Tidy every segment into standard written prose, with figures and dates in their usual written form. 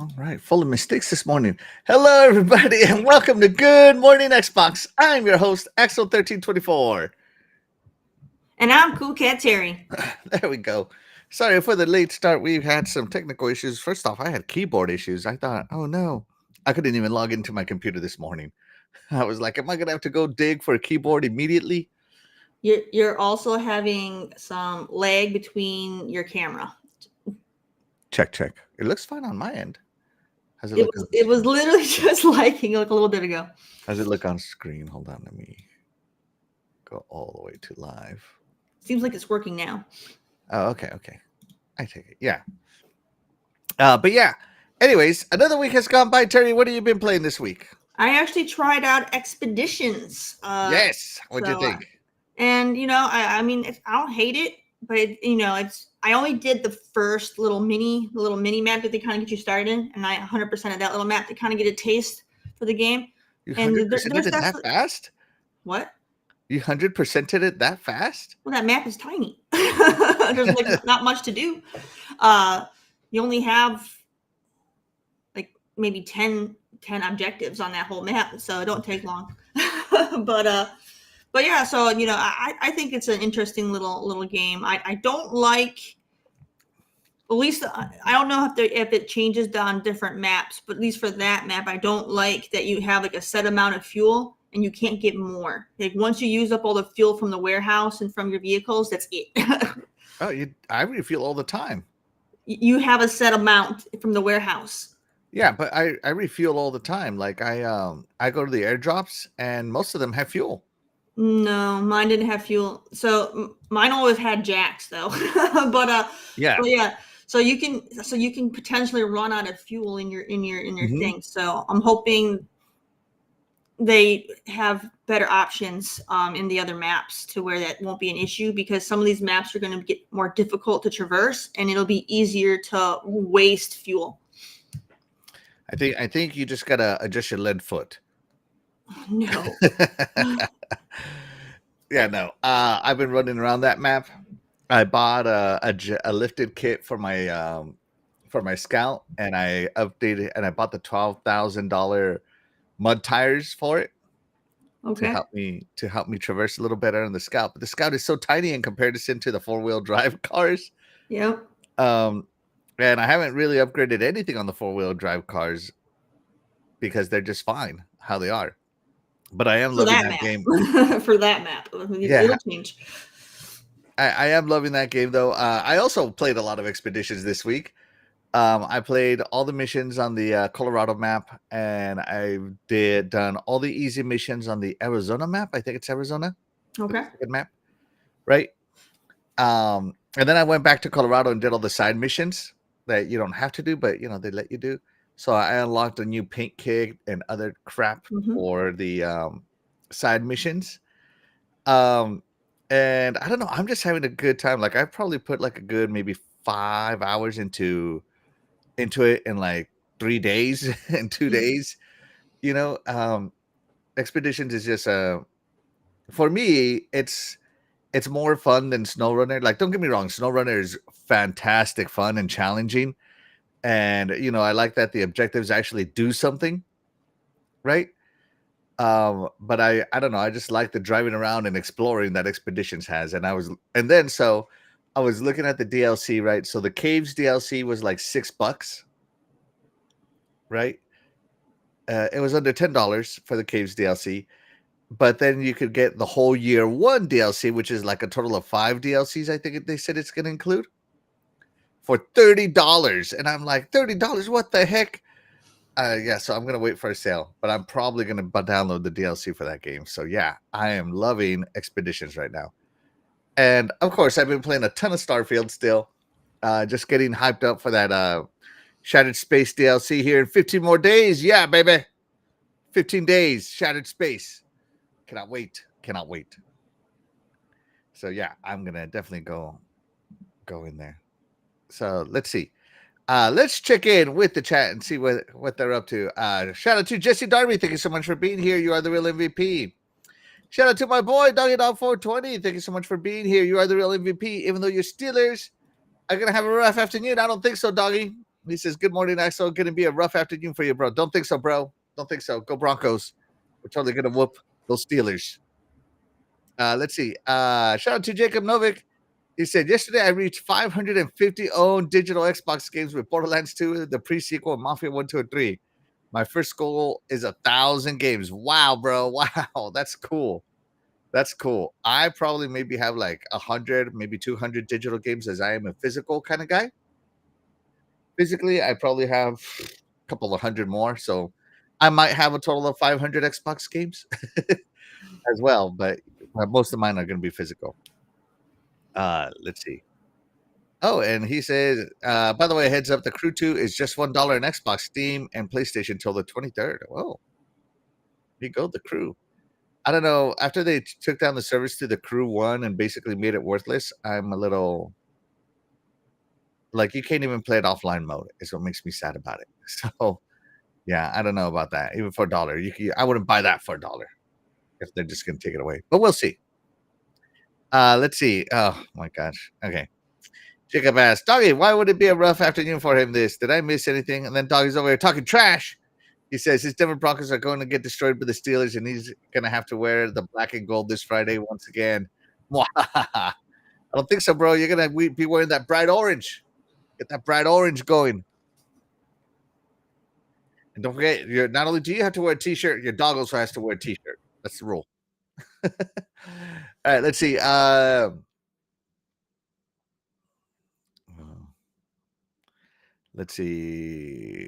All right, full of mistakes this morning. Hello, everybody, and welcome to Good Morning Xbox. I'm your host, Axel1324. And I'm Cool Cat Terry. There we go. Sorry for the late start. We've had some technical issues. First off, I had keyboard issues. I thought, oh no, I couldn't even log into my computer this morning. I was like, am I going to have to go dig for a keyboard immediately? You're also having some lag between your camera. Check, check. It looks fine on my end. How's it It look was on it was literally just liking like a little bit ago. How's it look on screen? Hold on, let me go all the way to live. Seems like it's working now. Oh, okay, okay. I take it. Yeah. But yeah. Anyways, another week has gone by. Terry, what have you been playing this week? I actually tried out Expeditions. Yes. What'd you think? And I mean, I don't hate it, but I only did the first little mini map that they kind of get you started in, and I 100% of that little map to kind of get a tast for the game. You And 100%ed it that fast? What? You 100%ed it that fast? Well, that map is tiny. There's like not much to do. You only have like maybe 10 objectives on that whole map, so it don't take long. but yeah, so I think it's an interesting little game. I don't like, at least I don't know if it changes on different maps, but at least for that map, I don't like that you have like a set amount of fuel and you can't get more. Like once you use up all the fuel from the warehouse and from your vehicles, that's it. I refuel all the time. You have a set amount from the warehouse. Yeah, but I refuel all the time. Like I go to the airdrops and most of them have fuel. No, mine didn't have fuel. So mine always had jacks though. Yeah. But yeah. So you can potentially run out of fuel in your thing. So I'm hoping they have better options in the other maps to where that won't be an issue, because some of these maps are going to get more difficult to traverse and it'll be easier to waste fuel. I think you just gotta adjust your lead foot. No. Yeah, no. I've been running around that map. I bought a lifted kit for my Scout, and I updated and I bought the $12,000 mud tires for it. Okay. To help me traverse a little better on the Scout. But the Scout is so tiny in comparison to the 4-wheel drive cars. Yep. And I haven't really upgraded anything on the 4-wheel drive cars because they're just fine how they are. But I am loving that game. For that map. Yeah. It'll change. I am loving that game though. I also played a lot of Expeditions this week. I played all the missions on the Colorado map, and I've done all the easy missions on the Arizona map. I think it's Arizona. Okay. Good map, right? And then I went back to Colorado and did all the side missions that you don't have to do, but they let you do. So I unlocked a new paint kit and other crap for the side missions. And I don't know, I'm just having a good time. Like I probably put like a good maybe 5 hours into it in like 3 days and 2 days. Expeditions is just for me, it's more fun than SnowRunner. Like, don't get me wrong, SnowRunner is fantastic fun and challenging. And I like that the objectives actually do something, right? But I don't know, I just like the driving around and exploring that Expeditions has. And I was looking at the DLC, right? So the Caves DLC was like $6, right? It was under $10 for the Caves DLC, but then you could get the whole year 1 DLC, which is like a total of 5 DLCs. I think they said it's going to include for $30, and I'm like, $30? What the heck? Yeah, so I'm going to wait for a sale, but I'm probably going to download the DLC for that game. So yeah, I am loving Expeditions right now. And of course, I've been playing a ton of Starfield still, just getting hyped up for that Shattered Space DLC here in 15 more days. Yeah, baby. 15 days, Shattered Space. Cannot wait. So yeah, I'm going to definitely go in there. So let's see. Let's check in with the chat and see what they're up to. Shout out to Jesse Darby. Thank you so much for being here. You are the real MVP. Shout out to my boy, Doggy Dog 420. Thank you so much for being here. You are the real MVP. Even though your Steelers are going to have a rough afternoon. I don't think so, Doggy. He says, "Good morning, Axel. Going to be a rough afternoon for you, bro. Don't think so, bro. Don't think so. Go Broncos. We're totally going to whoop those Steelers." Let's see. Shout out to Jacob Novik. He said, "Yesterday I reached 550 owned digital Xbox games with Borderlands 2, the pre-sequel, Mafia 1, 2, and 3. My first goal is 1,000 games." Wow, bro. Wow. That's cool. That's cool. I probably maybe have like 100, maybe 200 digital games, as I am a physical kind of guy. Physically, I probably have a couple of hundred more. So I might have a total of 500 Xbox games as well, but most of mine are going to be physical. Let's see. Oh, and he says, by the way, heads up, the Crew 2 is just $1 in Xbox, Steam, and PlayStation till the 23rd. Whoa. Here you go, the Crew. I don't know. After they took down the service to the Crew 1 and basically made it worthless, I'm a little like, you can't even play it offline mode. Is what makes me sad about it. So, yeah, I don't know about that. Even for $1, I wouldn't buy that for $1 if they're just going to take it away. But we'll see. Let's see. Oh my gosh. Okay. Jacob asked, "Doggy, why would it be a rough afternoon for him this? Did I miss anything?" And then Doggy's over here talking trash. He says his Denver Broncos are going to get destroyed by the Steelers, and he's going to have to wear the black and gold this Friday once again. I don't think so, bro. You're going to be wearing that bright orange. Get that bright orange going. And don't forget, not only do you have to wear a T-shirt, your dog also has to wear a T-shirt. That's the rule. All right, let's see. Let's see.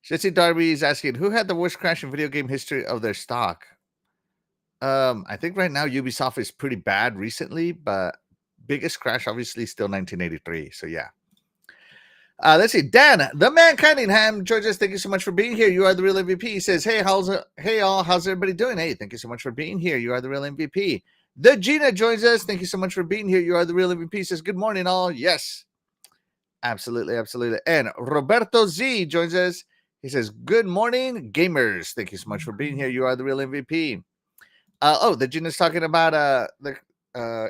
Jesse Darby is asking, who had the worst crash in video game history of their stock? I think right now Ubisoft is pretty bad recently, but biggest crash obviously still 1983. So yeah. Let's see. Dan, the man Cunningham, joins us. Thank you so much for being here. You are the real MVP. He says, "Hey, hey all, how's everybody doing? Hey, thank you so much for being here. You are the real MVP." The Gina joins us. Thank you so much for being here. You are the real MVP. He says, "Good morning, all." Yes. Absolutely, absolutely. And Roberto Z joins us. He says, "Good morning, gamers. Thank you so much for being here. You are the real MVP." The Gina's talking about the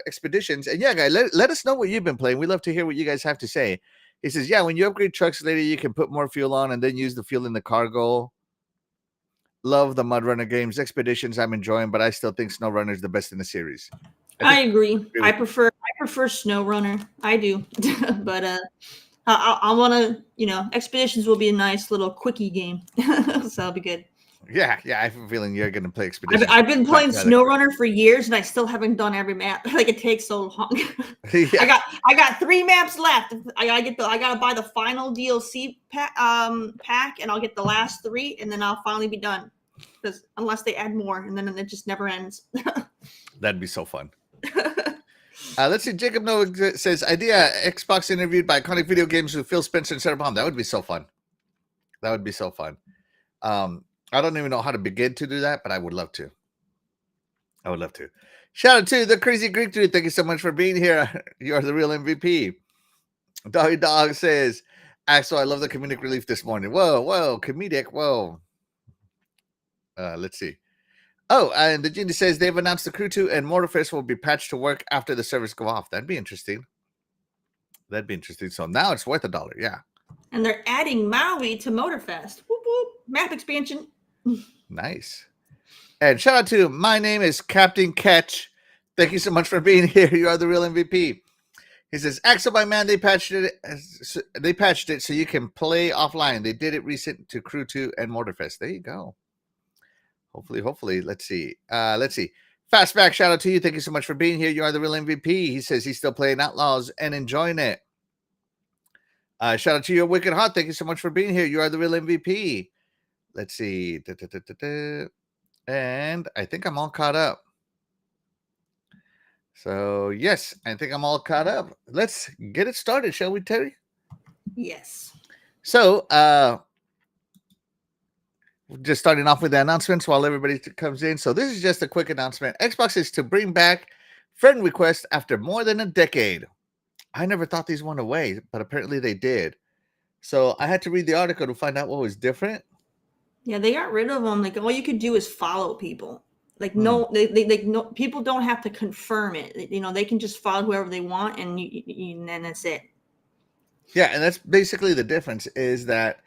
expeditions. And yeah, guys, let us know what you've been playing. We love to hear what you guys have to say. He says, "Yeah, when you upgrade trucks later, you can put more fuel on and then use the fuel in the cargo. Love the Mud Runner games. Expeditions I'm enjoying, but I still think Snow Runner is the best in the series." I agree. I prefer Snow Runner. I do. But I want to, Expeditions will be a nice little quickie game. So that'll be good. Yeah, I have a feeling you're going to play Expeditions. I've been playing Snow Runner for years, and I still haven't done every map. Like, it takes so long. Yeah. I got 3 maps left. I gotta buy the final DLC pack, and I'll get the last 3, and then I'll finally be done. Because unless they add more, and then it just never ends. That'd be so fun. Let's see. Jacob Noah says, "Idea: Xbox interviewed by iconic video games with Phil Spencer and Sarah Palm." That would be so fun. That would be so fun. I don't even know how to begin to do that, but I would love to. I would love to. Shout out to the Crazy Greek Dude. Thank you so much for being here. You are the real MVP. Doggy Dog says, "Axel, I love the comedic relief this morning." Whoa, comedic. Whoa. Let's see. Oh, and the Genie says they've announced the Crew 2 and Motorfest will be patched to work after the servers go off. That'd be interesting. So now it's worth $1. Yeah. And they're adding Maui to Motorfest. Whoop, whoop. Map expansion. Nice. And shout out to my name is Captain Catch. Thank you so much for being here. You are the real MVP. He says, "Axel, my man, they patched it so you can play offline. They did it recent to Crew 2 and Motorfest." There you go. Hopefully. Let's see. Fastback, shout out to you. Thank you so much for being here. You are the real MVP. He says he's still playing Outlaws and enjoying it. Shout out to you, Wicked Hot. Thank you so much for being here. You are the real MVP. Let's see. And I think I'm all caught up. So, yes, I think I'm all caught up. Let's get it started, shall we, Terry? Yes. So, just starting off with the announcements while everybody comes in. So this is just a quick announcement. Xbox is to bring back friend requests after more than a decade. I never thought these went away, but apparently they did. So I had to read the article to find out what was different. Yeah, they got rid of them. Like, all you could do is follow people. Like, no, people don't have to confirm it. They can just follow whoever they want, and then that's it. Yeah, and that's basically the difference is that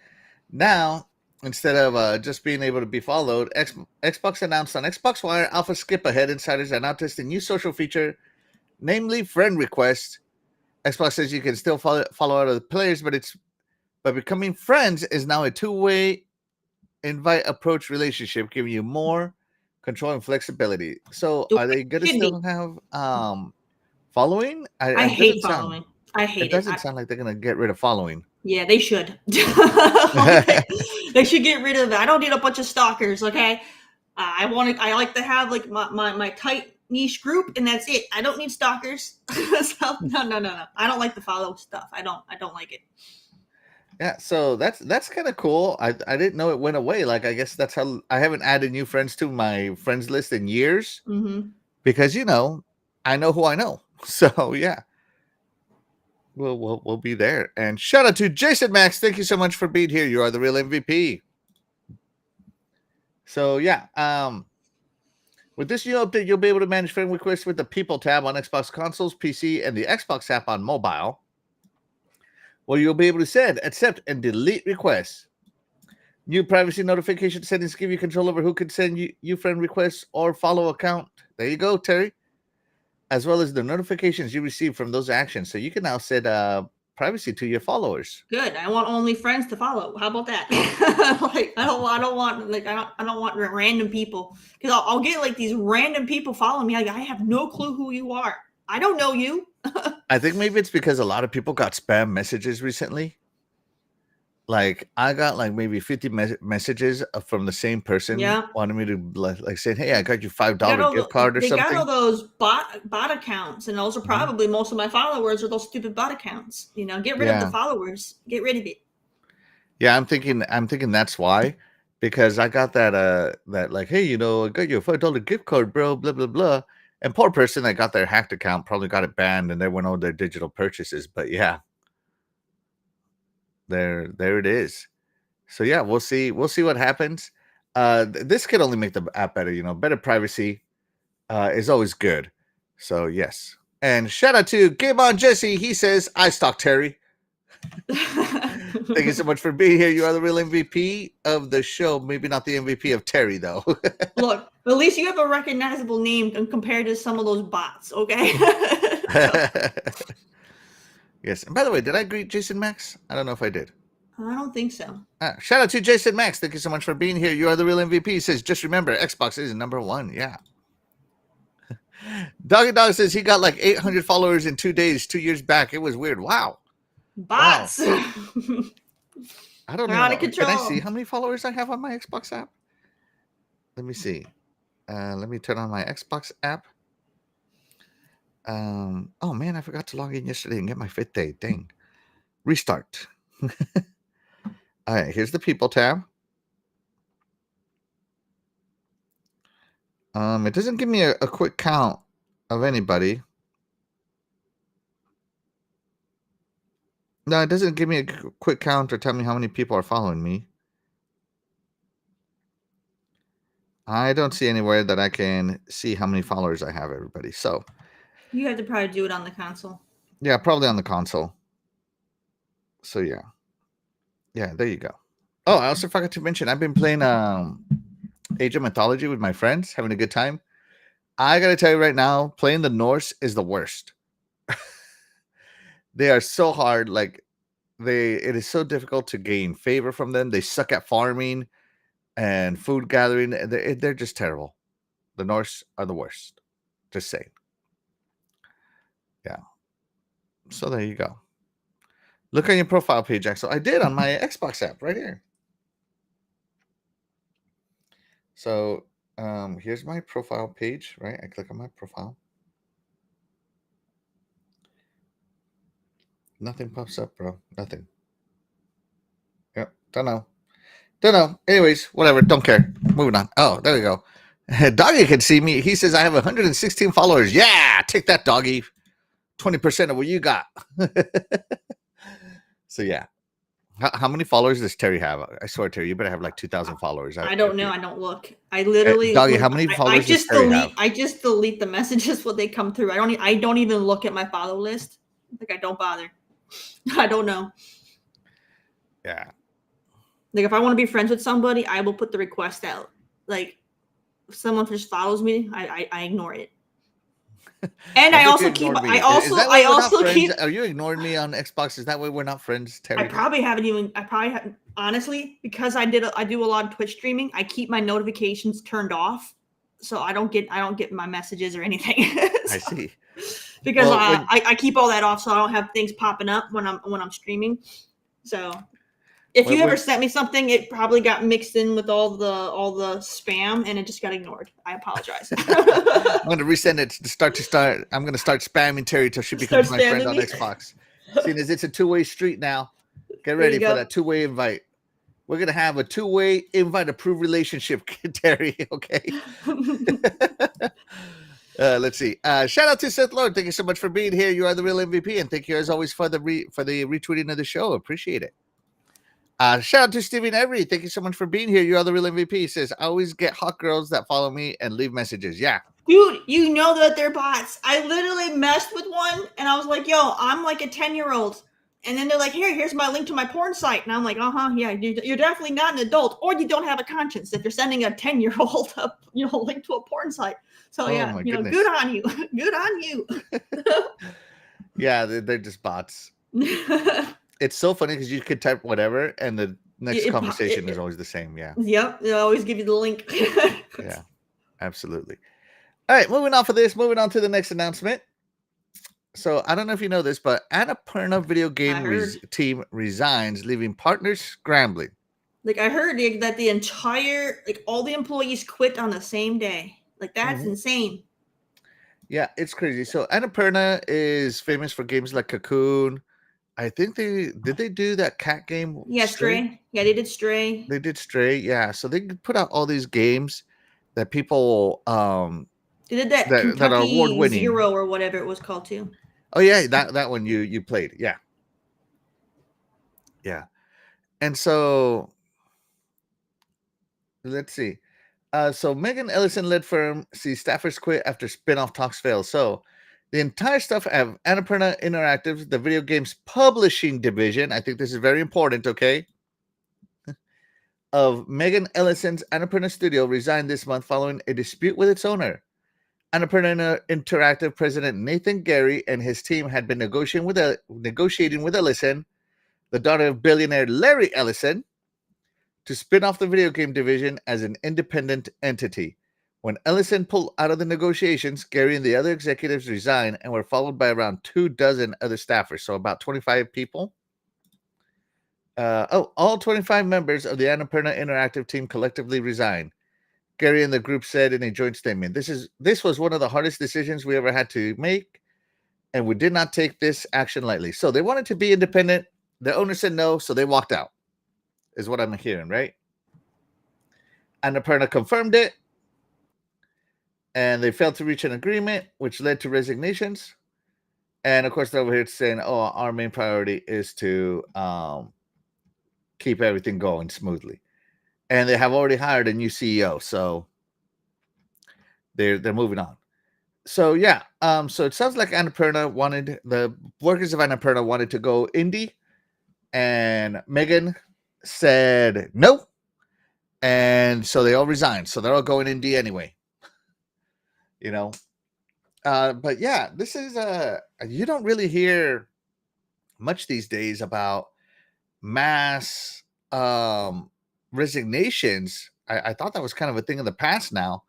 now instead of just being able to be followed, Xbox announced on Xbox Wire Alpha Skip Ahead insiders are now testing a new social feature, namely friend requests. Xbox says you can still follow other players, but becoming friends is now a two-way invite approach relationship, giving you more control and flexibility. So, The way are they going it to should be. still have following? I It hate doesn't sound. following. I It hate it. doesn't sound like they're going to get rid of following. Yeah, they should. Like they should get rid of it. I don't need a bunch of stalkers. Okay, I like to have like my tight niche group, and that's it. I don't need stalkers. So, no. I don't like the follow stuff. I don't like it. Yeah, so that's kind of cool. I didn't know it went away. Like I guess that's how I haven't added new friends to my friends list in years Mm-hmm. because I know who I know. So yeah, we'll be there. And shout out to Jason Max. Thank you so much for being here. You are the real MVP. So yeah, with this new update, you'll be able to manage friend requests with the People tab on Xbox consoles, PC, and the Xbox app on mobile. Well, you'll be able to send, accept, and delete requests. New privacy notification settings give you control over who can send you friend requests or follow account. There you go, Terry. As well as the notifications you receive from those actions. So you can now set privacy to your followers. Good. I want only friends to follow. How about that? Like I don't want random people because I'll get like these random people following me. Like I have no clue who you are. I don't know you. I think maybe it's because a lot of people got spam messages recently. Like I got like maybe 50 messages from the same person wanting me to like saying, "Hey, I got you $5 gift card or they something." They got all those bot accounts, and those are probably most of my followers are those stupid bot accounts. Get rid of the followers. Get rid of it. Yeah, I'm thinking that's why, because I got that like, hey, I got you a $5 gift card, bro, blah blah blah. And poor person that got their hacked account probably got it banned and they went on their digital purchases. But yeah, there it is. So yeah, we'll see what happens. This could only make the app better. Better privacy is always good. So yes, and shout out to Game On Jesse. He says I stalk Terry. Thank you so much for being here. You are the real MVP of the show. Maybe not the MVP of Terry, though. Look, at least you have a recognizable name compared to some of those bots, okay? Yes. And by the way, did I greet Jason Max? I don't know if I did. I don't think so. Shout out to Jason Max. Thank you so much for being here. You are the real MVP. He says, just remember, Xbox is number one. Yeah. Doggy Dog says he got like 800 followers in 2 days, 2 years back. It was weird. Wow. Bots. Wow. I don't know. Out of control. Can I see how many followers I have on my Xbox app? Let me see. Let me turn on my Xbox app. Oh man, I forgot to log in yesterday and get my fit day. Dang. Restart. All right, here's the People tab. It doesn't give me a quick count of anybody. No, it doesn't give me a quick count or tell me how many people are following me. I don't see anywhere that I can see how many followers I have, everybody. So you have to probably do it on the console. Yeah, probably on the console. So yeah. Yeah, there you go. Oh, I also forgot to mention I've been playing Age of Mythology with my friends, having a good time. I gotta tell you right now, playing the Norse is the worst. They are so hard. Like it is so difficult to gain favor from them. They suck at farming and food gathering. They're just terrible. The Norse are the worst. Just saying. Yeah. So there you go. Look on your profile page, Axel. I did on my Xbox app right here. So here's my profile page, right? I click on my profile. Nothing pops up, bro. Nothing. Yep. Don't know. Anyways, whatever. Don't care. Moving on. Oh, there we go. Doggy can see me. He says I have 116 followers. Yeah, take that, Doggy. 20% of what you got. So yeah. How many followers does Terry have? I swear, Terry, you better have like 2,000 followers. I don't know. I don't look. I literally Doggy, how many followers does Terry have? I just delete the messages when they come through. I don't even look at my follow list. Like I don't bother. I don't know. Yeah. Like if I want to be friends with somebody, I will put the request out. Like if someone just follows me, I ignore it. And As I if you also keep ignored me. I Is also that why I we're not also friends? keep Are you ignoring me on Xbox? Is that why we're not friends, I Terry? probably haven't even I probably have honestly because I do a lot of Twitch streaming, I keep my notifications turned off so I don't get my messages or anything. I So, see. because Well, when I keep all that off so I don't have things popping up when I'm streaming. So if you ever when sent me something, it probably got mixed in with all the spam and it just got ignored. I apologize. I'm going to resend it to start. I'm going to start spamming Terry till she Start becomes my friend spamming on me. Xbox. Seeing as it's a two-way street now, get There you ready for go. that two-way invite. We're going to have a two-way invite approved relationship, Terry. Okay. Let's see. Shout out to Seth Lord. Thank you so much for being here. You are the real MVP, and thank you as always for the retweeting of the show. Appreciate it. Shout out to Steven Every. Thank you so much for being here. You are the real MVP. He says, I always get hot girls that follow me and leave messages. Yeah. Dude, you know that they're bots. I literally messed with one and I was like, yo, I'm like a 10-year-old. And then they're like, here's my link to my porn site. And I'm like, yeah, you're definitely not an adult or you don't have a conscience if you're sending a 10-year-old a link to a porn site. So Oh yeah, my goodness. good on you. Good on you. Yeah, they're just bots. It's so funny because you could type whatever and the next conversation is always the same. Yeah. Yep. They always give you the link. Yeah, absolutely. All right, moving on to the next announcement. So I don't know if you know this, but Annapurna video game team resigns, leaving partners scrambling. Like I heard that the entire all the employees quit on the same day. Like that's insane. Yeah, it's crazy. So Annapurna is famous for games like Cocoon. I think they do that cat game. Yeah, Stray. Yeah, they did Stray. They did Stray. Yeah, so they put out all these games that people they did that that are award winning. Zero or whatever it was called too. Oh yeah, that one you played. Yeah. Yeah. And so let's see. So Megan Ellison led firm sees staffers quit after spin-off talks fail. So the entire stuff of Annapurna Interactive, the video games publishing division, I think this is very important, okay? Of Megan Ellison's Annapurna Studio resigned this month following a dispute with its owner. Annapurna Interactive president Nathan Gary and his team had been negotiating with Ellison, the daughter of billionaire Larry Ellison, to spin off the video game division as an independent entity. When Ellison pulled out of the negotiations, Gary and the other executives resigned and were followed by around 24 other staffers, so about 25 people. All 25 members of the Annapurna Interactive team collectively resigned. Gary and the group said in a joint statement, this was one of the hardest decisions we ever had to make, and we did not take this action lightly. So they wanted to be independent. The owner said no, so they walked out, is what I'm hearing, right? Annapurna confirmed it, and they failed to reach an agreement, which led to resignations. And of course, they're over here saying, oh, our main priority is to keep everything going smoothly. And they have already hired a new CEO, so they're moving on. So yeah, so it sounds like the workers of Annapurna wanted to go indie, and Megan said no, and so they all resigned. So they're all going indie anyway. You know, but yeah, this is you don't really hear much these days about mass resignations. I thought that was kind of a thing of the past now.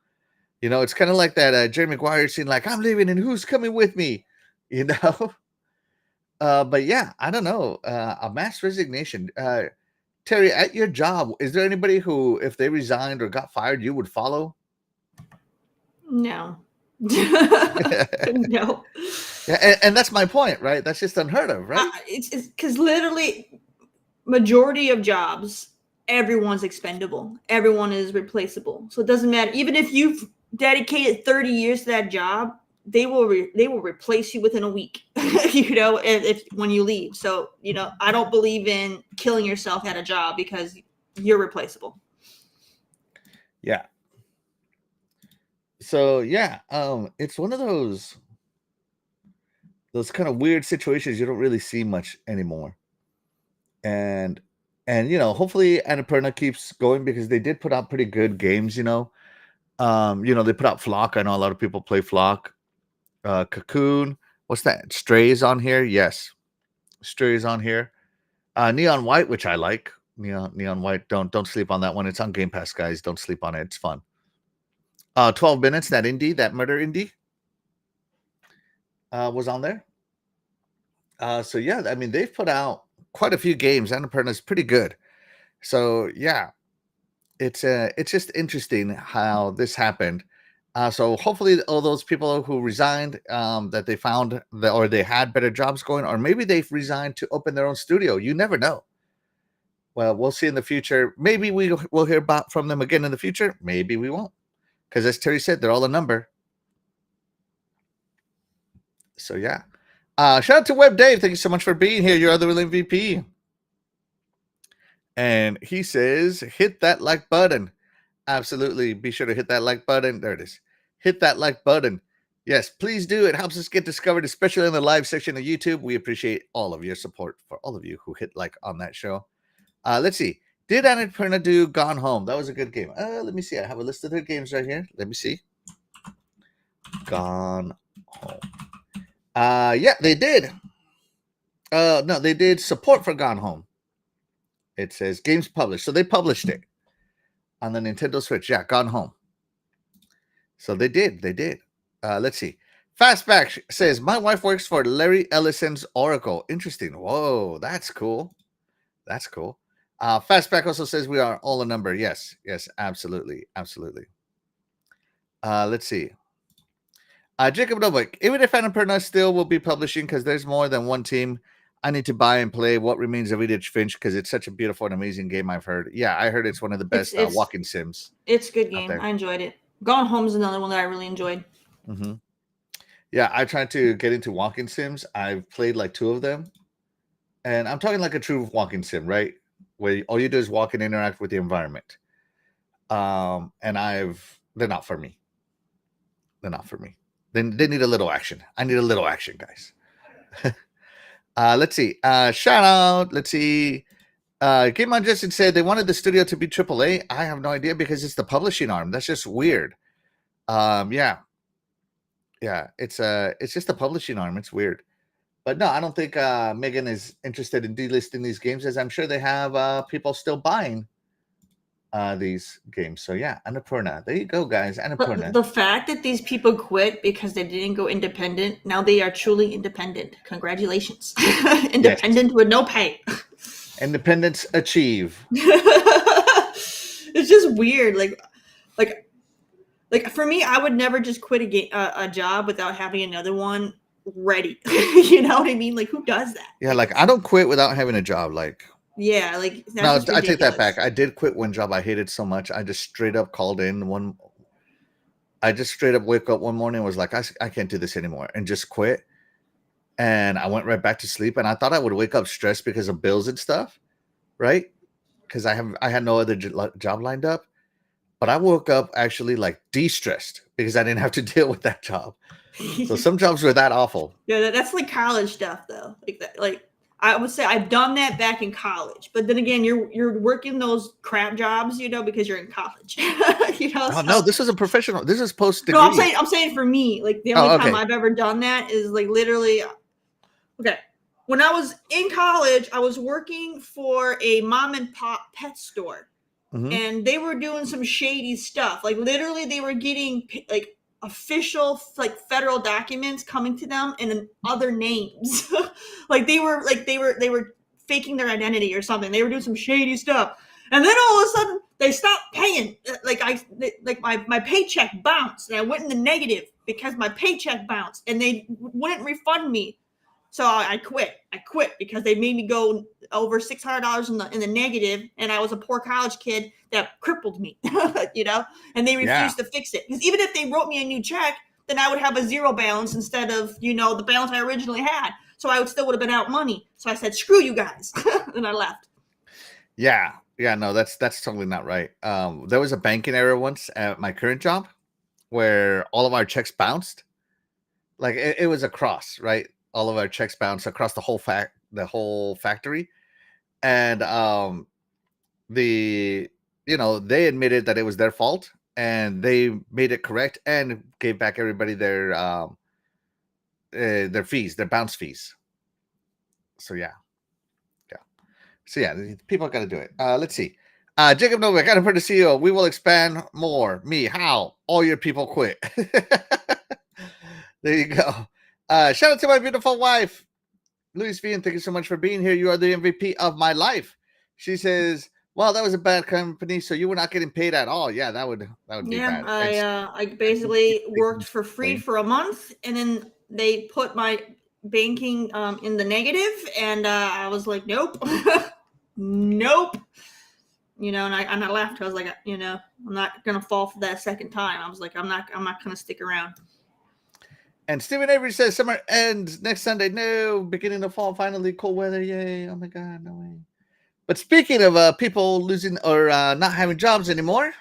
You know, it's kind of like that Jerry Maguire scene, like, I'm leaving and who's coming with me? You know? But yeah, I don't know. A mass resignation. Terry, at your job, is there anybody who, if they resigned or got fired, you would follow? No. No. Yeah, and that's my point, right? That's just unheard of, right? It's because literally majority of jobs, everyone's expendable. Everyone is replaceable. So it doesn't matter. Even if you've dedicated 30 years to that job, they will replace you within a week. You know, if when you leave. So you know, I don't believe in killing yourself at a job because you're replaceable. Yeah. So yeah, it's one of those those kind of weird situations you don't really see much anymore. And hopefully Annapurna keeps going because they did put out pretty good games. They put out Flock. I know a lot of people play Flock. Cocoon. What's that? Strays on here? Yes, Strays on here. Neon White, which I like. Neon White. Don't sleep on that one. It's on Game Pass, guys. Don't sleep on it. It's fun. 12 minutes. That indie, that murder indie, was on there. So yeah, I mean they've put out quite a few games. Annapurna is pretty good. So yeah, it's just interesting how this happened. So hopefully all those people who resigned, that they found that, or they had better jobs going, or maybe they've resigned to open their own studio. You never know. Well, we'll see in the future. Maybe we'll hear about from them again in the future. Maybe we won't, because as Terry said, they're all a number. So yeah. Shout out to Web Dave. Thank you so much for being here. You're the real MVP. And he says, hit that like button. Absolutely. Be sure to hit that like button. There it is. Hit that like button. Yes, please do. It helps us get discovered, especially in the live section of YouTube. We appreciate all of your support for all of you who hit like on that show. Let's see. Did Annapurna do Gone Home? That was a good game. Let me see. I have a list of their games right here. Let me see. Gone Home. Yeah, they did. No, they did support for Gone Home. It says games published. So they published it on the Nintendo Switch. Yeah, Gone Home. So they did. Let's see. Fastback says, my wife works for Larry Ellison's Oracle. Interesting. Whoa, that's cool. That's cool. Fastback also says we are all a number. Yes, absolutely. Let's see. Jacob Novak, even if Annapurna still will be publishing because there's more than one team, I need to buy and play What Remains of Edith Finch because it's such a beautiful and amazing game. I've heard. Yeah, I heard it's one of the best walking sims. It's a good game. I enjoyed it. Gone Home is another one that I really enjoyed. Mm-hmm. Yeah, I tried to get into walking sims. I've played like 2 of them. And I'm talking like a true walking sim, right? Where all you do is walk and interact with the environment. And they're not for me. They need a little action. I need a little action, guys. Let's see. Shout out. Let's see. Game on Justin said they wanted the studio to be AAA. I have no idea because it's the publishing arm. That's just weird. Yeah. It's just the publishing arm. It's weird. But no, I don't think Megan is interested in delisting these games, as I'm sure they have people still buying these games. So yeah, Annapurna. There you go, guys. Annapurna. The fact that these people quit because they didn't go independent, now they are truly independent. Congratulations. Independent with no pay. Independence achieve. It's just weird. Like for me, I would never just quit a job without having another one ready. You know what I mean? Like, who does that? Yeah, like I don't quit without having a job. Like, yeah, like no, I take that back. I did quit one job I hated so much. I just straight up called in one. I just straight up wake up one morning and was like, I can't do this anymore, and just quit. And I went right back to sleep. And I thought I would wake up stressed because of bills and stuff, right? Because I had no other job lined up. But I woke up actually like de-stressed because I didn't have to deal with that job. So some jobs were that awful. Yeah, that's like college stuff though. Like I would say I've done that back in college. But then again, you're working those crap jobs, because you're in college. Oh, no, this is a professional. This is post-degree. No, I'm saying for me, like the only time I've ever done that is like literally. Okay. When I was in college, I was working for a mom and pop pet store. Mm-hmm. And they were doing some shady stuff. Like literally they were getting like official like federal documents coming to them in other names. Like they were faking their identity or something. They were doing some shady stuff. And then all of a sudden they stopped paying. Like my paycheck bounced and I went in the negative because my paycheck bounced and they wouldn't refund me. So I quit because they made me go over $600 in the negative, and I was a poor college kid that crippled me, and they refused to fix it. Because even if they wrote me a new check, then I would have a zero balance instead of, the balance I originally had. So I would have been out money. So I said, screw you guys. And I left. Yeah. Yeah, no, that's totally not right. There was a banking error once at my current job where all of our checks bounced. Like it was across, right? all of our checks bounced across the whole factory, and the they admitted that it was their fault, and they made it correct and gave back everybody their fees, their bounce fees. So yeah. So yeah, people got to do it. Let's see. Jacob Novak, got to put the CEO. We will expand more. Me, how? All your people quit. There you go. Shout out to my beautiful wife, Louise Vian. Thank you so much for being here. You are the MVP of my life. She says, "Well, that was a bad company, so you were not getting paid at all." Yeah, that would be bad. I basically worked for free for a month, and then they put my banking in the negative, and I was like, nope. Nope. And I laughed. I was like, I'm not gonna fall for that second time. I was like, I'm not gonna stick around. And Stephen Avery says summer ends next Sunday. No, beginning of fall, finally cool weather. Yay. Oh my god, no way. But speaking of people losing or not having jobs anymore,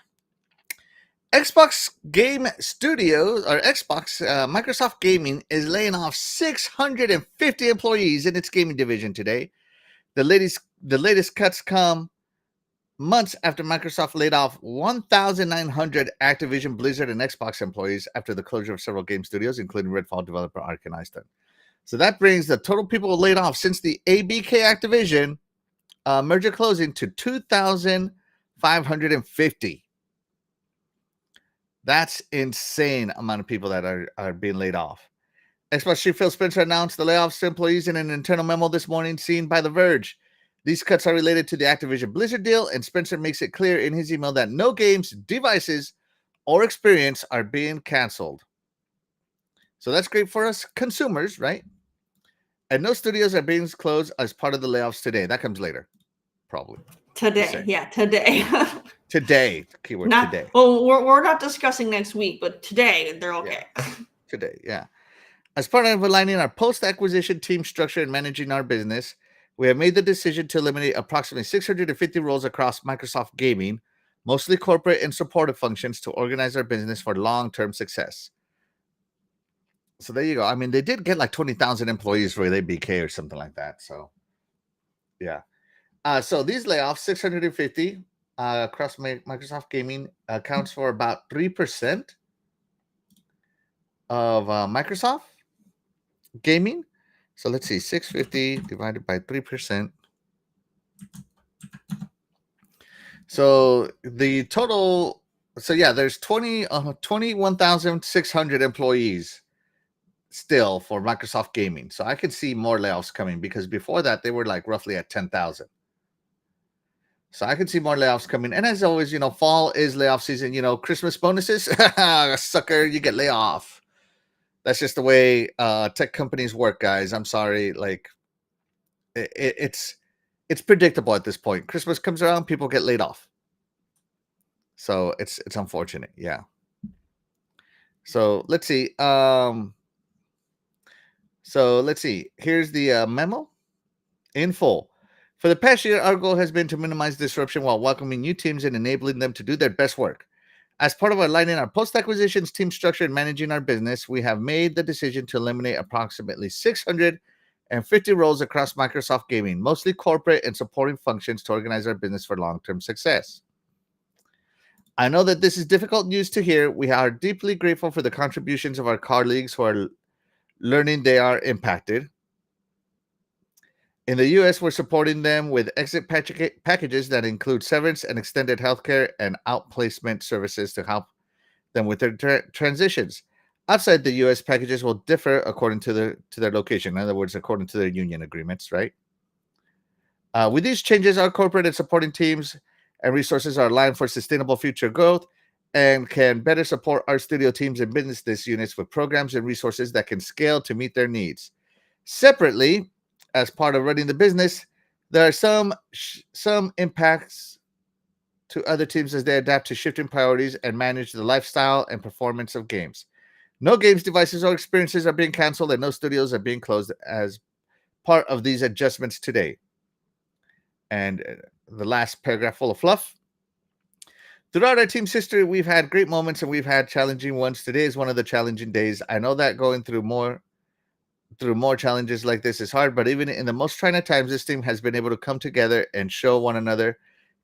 Xbox Game Studios or Microsoft Gaming is laying off 650 employees in its gaming division today. The latest cuts come months after Microsoft laid off 1,900 Activision, Blizzard, and Xbox employees after the closure of several game studios, including Redfall developer Arkane Iceland. So that brings the total people laid off since the ABK Activision merger closing to 2,550. That's insane amount of people that are being laid off. Xbox chief Phil Spencer announced the layoffs to employees in an internal memo this morning seen by The Verge. These cuts are related to the Activision Blizzard deal, and Spencer makes it clear in his email that no games, devices, or experience are being canceled. So that's great for us consumers, right? And no studios are being closed as part of the layoffs today. That comes later, probably. Today. Yeah, today. Today. Keyword today. Well, we're not discussing next week, but today they're okay. Yeah. Today, yeah. As part of aligning our post-acquisition team structure and managing our business, we have made the decision to eliminate approximately 650 roles across Microsoft Gaming, mostly corporate and supportive functions, to organize our business for long-term success. So there you go. I mean, they did get like 20,000 employees for ABK or something like that. So, yeah. So these layoffs, 650 across Microsoft Gaming, accounts for about 3% of Microsoft Gaming. So let's see, 650 divided by 3%. So the total, so yeah, there's 21,600 employees still for Microsoft Gaming. So I could see more layoffs coming because before that, they were like roughly at 10,000. So I could see more layoffs coming. And as always, fall is layoff season. Christmas bonuses, sucker, you get laid off. That's just the way tech companies work, guys. I'm sorry. Like, it's predictable at this point. Christmas comes around, people get laid off. So it's unfortunate. Yeah. So let's see. Here's the memo in full. For the past year, our goal has been to minimize disruption while welcoming new teams and enabling them to do their best work. As part of aligning our post-acquisitions team structure and managing our business, we have made the decision to eliminate approximately 650 roles across Microsoft Gaming, mostly corporate and supporting functions, to organize our business for long-term success. I know that this is difficult news to hear. We are deeply grateful for the contributions of our colleagues who are learning they are impacted. In the U.S., we're supporting them with exit packages that include severance and extended healthcare and outplacement services to help them with their transitions. Outside the U.S., packages will differ according to their location. In other words, according to their union agreements, right? With these changes, our corporate and supporting teams and resources are aligned for sustainable future growth and can better support our studio teams and business units with programs and resources that can scale to meet their needs. Separately, as part of running the business, there are some impacts to other teams as they adapt to shifting priorities and manage the lifestyle and performance of games. No games, devices, or experiences are being canceled, and no studios are being closed as part of these adjustments today. And the last paragraph full of fluff. Throughout our team's history, we've had great moments and we've had challenging ones. Today is one of the challenging days. I know that going through through more challenges like this is hard, but even in the most trying times, this team has been able to come together and show one another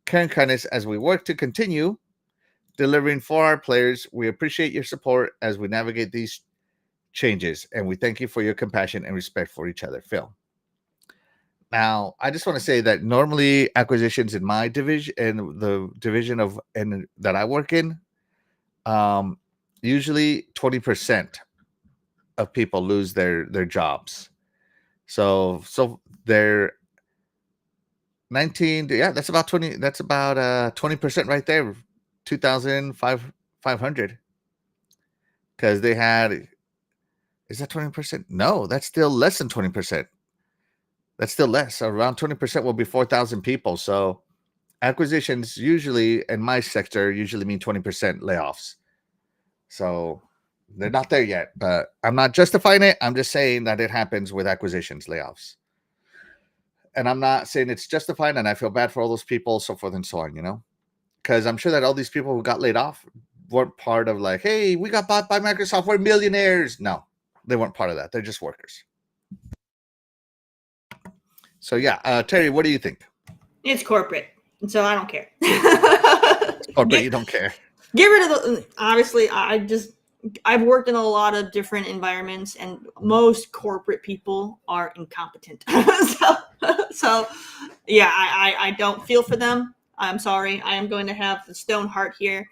care and kindness as we work to continue delivering for our players. We appreciate your support as we navigate these changes, and we thank you for your compassion and respect for each other. Phil. Now, I just want to say that normally acquisitions in my division and the division of and that I work in, usually 20% of people lose their jobs. So they're 19. Yeah, that's about 20. That's about 20% right there. 2,500. Because they had, is that 20%? No, that's still less than 20%. That's still less. Around 20% will be 4,000 people. So acquisitions usually in my sector usually mean 20% layoffs. So they're not there yet, but I'm not justifying it. I'm just saying that it happens with acquisitions, layoffs. And I'm not saying it's justified, and I feel bad for all those people, so forth and so on, because I'm sure that all these people who got laid off weren't part of like, hey, we got bought by Microsoft, we're millionaires. No, they weren't part of that. They're just workers. So yeah, Terry, what do you think? It's corporate, and so I don't care. Corporate, you don't care. Get rid of the. Obviously, I've worked in a lot of different environments, and most corporate people are incompetent. so yeah, I don't feel for them. I'm sorry. I am going to have the stone heart here.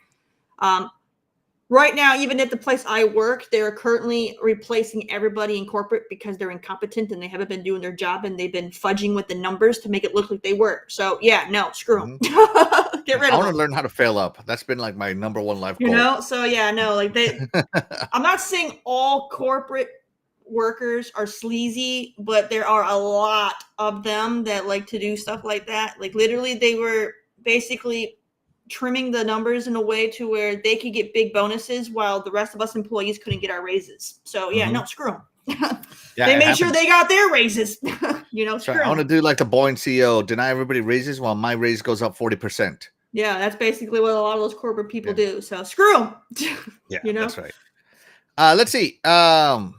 Right now, even at the place I work, they're currently replacing everybody in corporate because they're incompetent and they haven't been doing their job, and they've been fudging with the numbers to make it look like they were. So yeah, no, screw them. Get rid of them. I want to learn how to fail up. That's been like my number one life goal. So yeah, no, like I'm not saying all corporate workers are sleazy, but there are a lot of them that like to do stuff like that. Like literally, they were basically trimming the numbers in a way to where they could get big bonuses while the rest of us employees couldn't get our raises. So yeah, no, screw them. They made sure they got their raises. Screw I want to do like the Boeing CEO, deny everybody raises while my raise goes up 40%. Yeah, that's basically what a lot of those corporate people do. So screw them. Yeah, that's right. Let's see. Fastback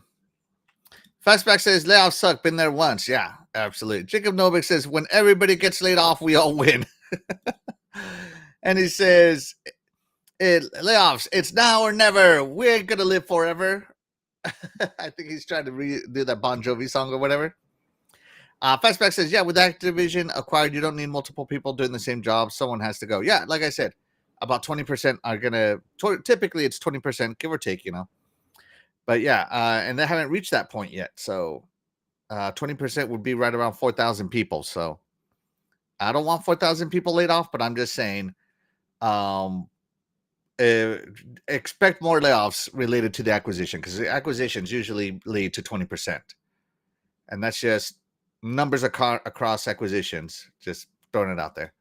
says layoffs suck. Been there once. Yeah, absolutely. Jacob Novik says when everybody gets laid off, we all win. And he says, layoffs, it's now or never. We ain't going to live forever. I think he's trying to redo that Bon Jovi song or whatever. Fastback says, yeah, with Activision acquired, you don't need multiple people doing the same job. Someone has to go. Yeah, like I said, about 20% are going to, typically it's 20%, give or take, But yeah, and they haven't reached that point yet. So 20% would be right around 4,000 people. So I don't want 4,000 people laid off, but I'm just saying, expect more layoffs related to the acquisition, because the acquisitions usually lead to 20%. And that's just numbers across acquisitions. Just throwing it out there.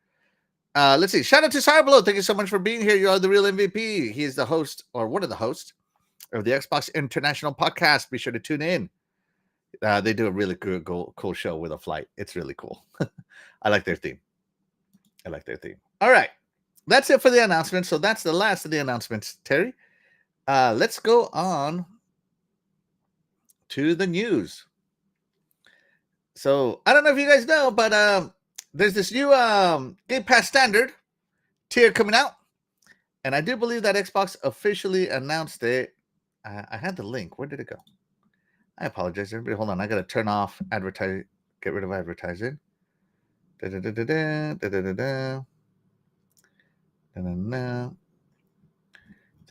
Let's see. Shout out to Cyberbelow. Thank you so much for being here. You are the real MVP. He is the host, or one of the hosts, of the Xbox International Podcast. Be sure to tune in. They do a really cool show with a flight. It's really cool. I like their theme. All right. That's it for the announcements. So that's the last of the announcements, Terry. Let's go on to the news. So I don't know if you guys know, but there's this new Game Pass Standard tier coming out. And I do believe that Xbox officially announced it. I had the link. Where did it go? I apologize, everybody. Hold on. I got to turn off advertise. Get rid of advertising. They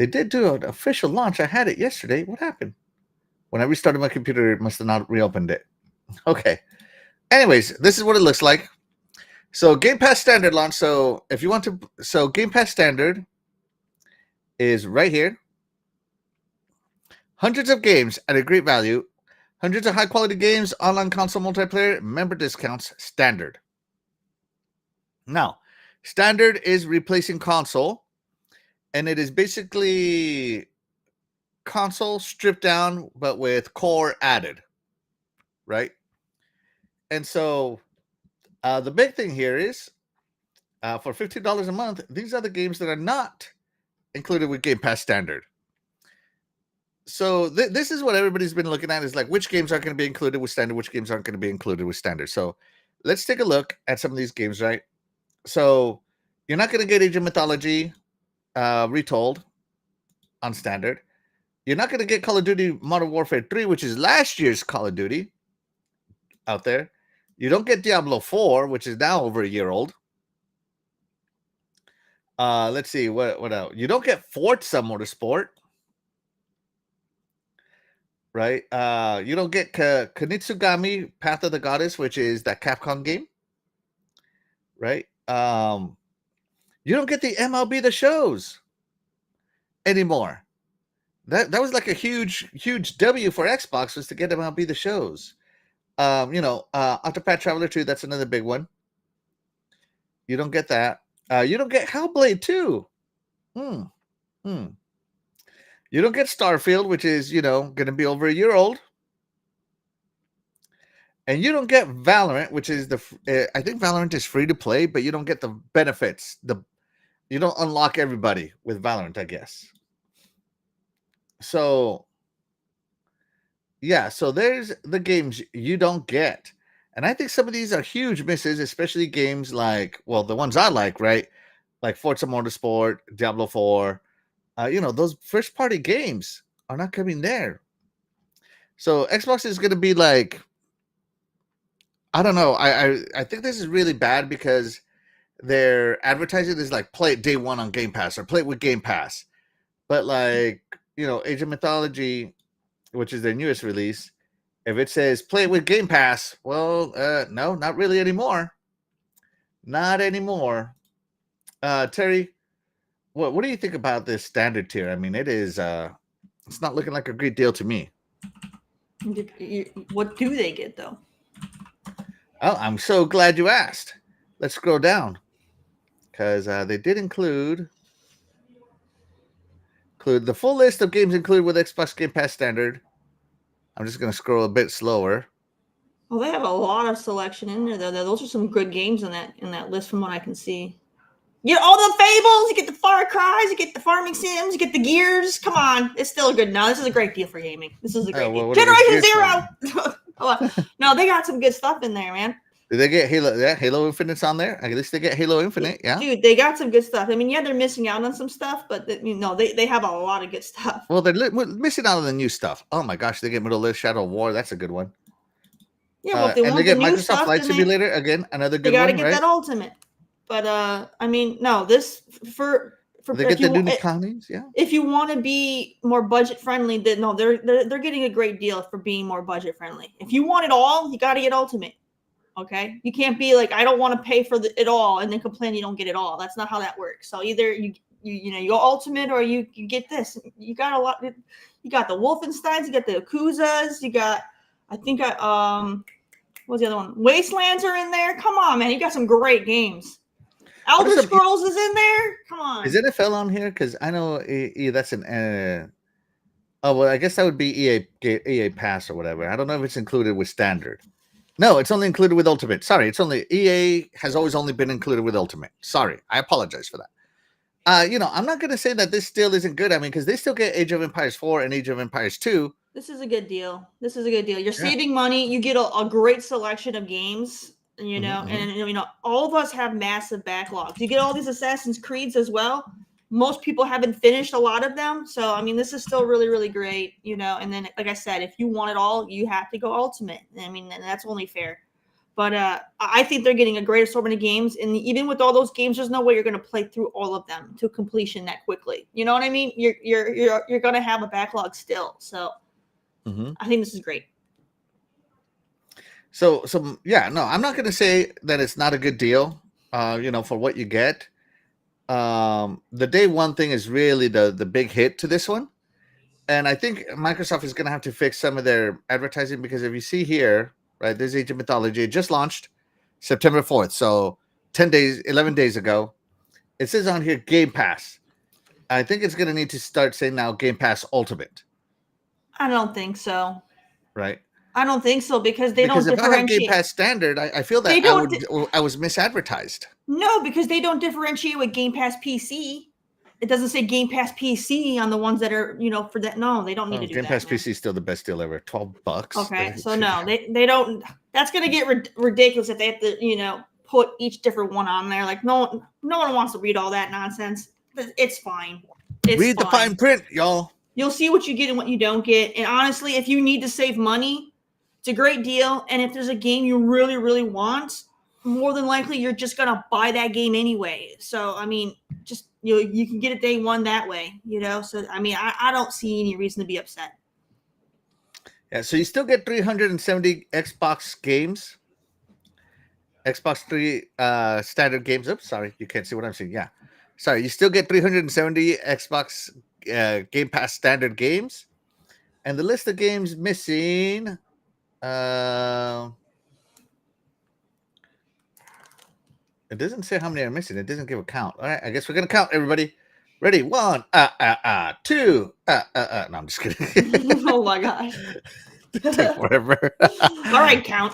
did do an official launch. I had it yesterday. What happened? When I restarted my computer, it must have not reopened it. Okay. Anyways, this is what it looks like. So Game Pass Standard launch. So if you want to, so Game Pass Standard is right here. Hundreds of games at a great value. Hundreds of high-quality games, online console multiplayer, member discounts, standard. Now, standard is replacing console, and it is basically console stripped down, but with core added, right? And so the big thing here is for $15 a month, these are the games that are not included with Game Pass Standard. So this is what everybody's been looking at, is like which games aren't going to be included with standard, which games aren't going to be included with standard. So let's take a look at some of these games, right? So you're not going to get Age of Mythology retold on standard. You're not going to get Call of Duty Modern Warfare 3, which is last year's Call of Duty out there. You don't get Diablo 4, which is now over a year old. Let's see, what else? You don't get Forza Motorsport, right? You don't get Kunitsugami Path of the Goddess, which is that Capcom game, right? You don't get the MLB The Shows anymore. That was like a huge W for Xbox, was to get MLB The Shows. Octopath Traveler 2, that's another big one. You don't get that. You don't get Hellblade 2. You don't get Starfield, which is, going to be over a year old. And you don't get Valorant, which is I think Valorant is free to play, but you don't get the benefits. You don't unlock everybody with Valorant, I guess. So, yeah, so there's the games you don't get. And I think some of these are huge misses, especially games like, well, the ones I like, right? Like Forza Motorsport, Diablo 4. Those first-party games are not coming there. So Xbox is going to be like, I don't know. I think this is really bad because their advertising is like, play it day one on Game Pass or play it with Game Pass. But like, Age of Mythology, which is their newest release, if it says play it with Game Pass, well, no, not really anymore. Not anymore. Terry, what do you think about this standard tier? I mean, it is it's not looking like a great deal to me. What do they get though? Oh, I'm so glad you asked. Let's scroll down, because they did include the full list of games included with Xbox Game Pass Standard. I'm just going to scroll a bit slower. Well, they have a lot of selection in there, though. Those are some good games in that list, from what I can see. You get all the Fables, you get the Far Cries, you get the Farming Sims, you get the Gears. Come on, it's still good. No, this is a great deal for gaming. This is a great deal. Generation Zero. No, they got some good stuff in there, man. Did they get Halo? Yeah, Halo Infinite's on there. At least they get Halo Infinite. Yeah, dude, they got some good stuff. I mean, yeah, they're missing out on some stuff, but they have a lot of good stuff. Well, they're missing out on the new stuff. Oh my gosh, they get Middle Earth Shadow of War. That's a good one. Yeah, well, if they want they get the Microsoft stuff, Flight Simulator again, another good one. They got to get that Ultimate. But I mean, no, this for they get the new economies. Yeah. If you want to be more budget friendly, then no, they're getting a great deal for being more budget friendly. If you want it all, you got to get Ultimate. Okay, you can't be like, I don't want to pay for it all and then complain you don't get it all. That's not how that works. So either you go Ultimate or you get this. You got a lot. You got the Wolfensteins, you got the Yakuzas, you got what's the other one? Wastelands are in there. Come on, man, you got some great games. Elder Scrolls is in there. Come on. Is NFL on here? Because I know that's an. Oh well, I guess that would be EA Pass or whatever. I don't know if it's included with Standard. No, it's only included with Ultimate. Sorry, it's only EA has always only been included with Ultimate. Sorry, I apologize for that. I'm not going to say that this still isn't good. I mean, because they still get Age of Empires 4 and Age of Empires 2. This is a good deal. You're saving money. You get a great selection of games, and all of us have massive backlogs. You get all these Assassin's Creeds as well. Most people haven't finished a lot of them. So, I mean, this is still really, really great, and then, like I said, if you want it all, you have to go Ultimate. I mean, that's only fair. But I think they're getting a great assortment of games. And even with all those games, there's no way you're going to play through all of them to completion that quickly. You know what I mean? You're going to have a backlog still. So I think this is great. So yeah, no, I'm not going to say that it's not a good deal, for what you get. The day one thing is really the big hit to this one. And I think Microsoft is going to have to fix some of their advertising, because if you see here, right, there's Age of Mythology. It just launched September 4th. So 11 days ago. It says on here Game Pass. I think it's going to need to start saying now Game Pass Ultimate. I don't think so. Right. I don't think so, because they don't differentiate. Because if I have Game Pass Standard, I feel that I was misadvertised. No, because they don't differentiate with Game Pass PC. it doesn't say Game Pass PC on the ones that are, for that. No, they don't need to do Game that. Pass man. PC is still the best deal ever. $12. Okay, so no, they don't. That's gonna get ridiculous if they have to, put each different one on there. Like no one wants to read all that nonsense. It's fine. Read the fine print, y'all. You'll see what you get and what you don't get. And honestly, if you need to save money, it's a great deal. And if there's a game you really, really want, more than likely you're just gonna buy that game anyway. So I mean, just you can get it day one that way. So I mean, I don't see any reason to be upset. Yeah, so you still get 370 Xbox games. Xbox 3 standard games. Oops, sorry, you can't see what I'm saying. Yeah. Sorry, you still get 370 Xbox Game Pass standard games. And the list of games missing. It doesn't say how many are missing. It doesn't give a count. All right, I guess we're going to count, everybody. Ready? 1, 2, No, I'm just kidding. Oh my gosh. Take forever. All right, count.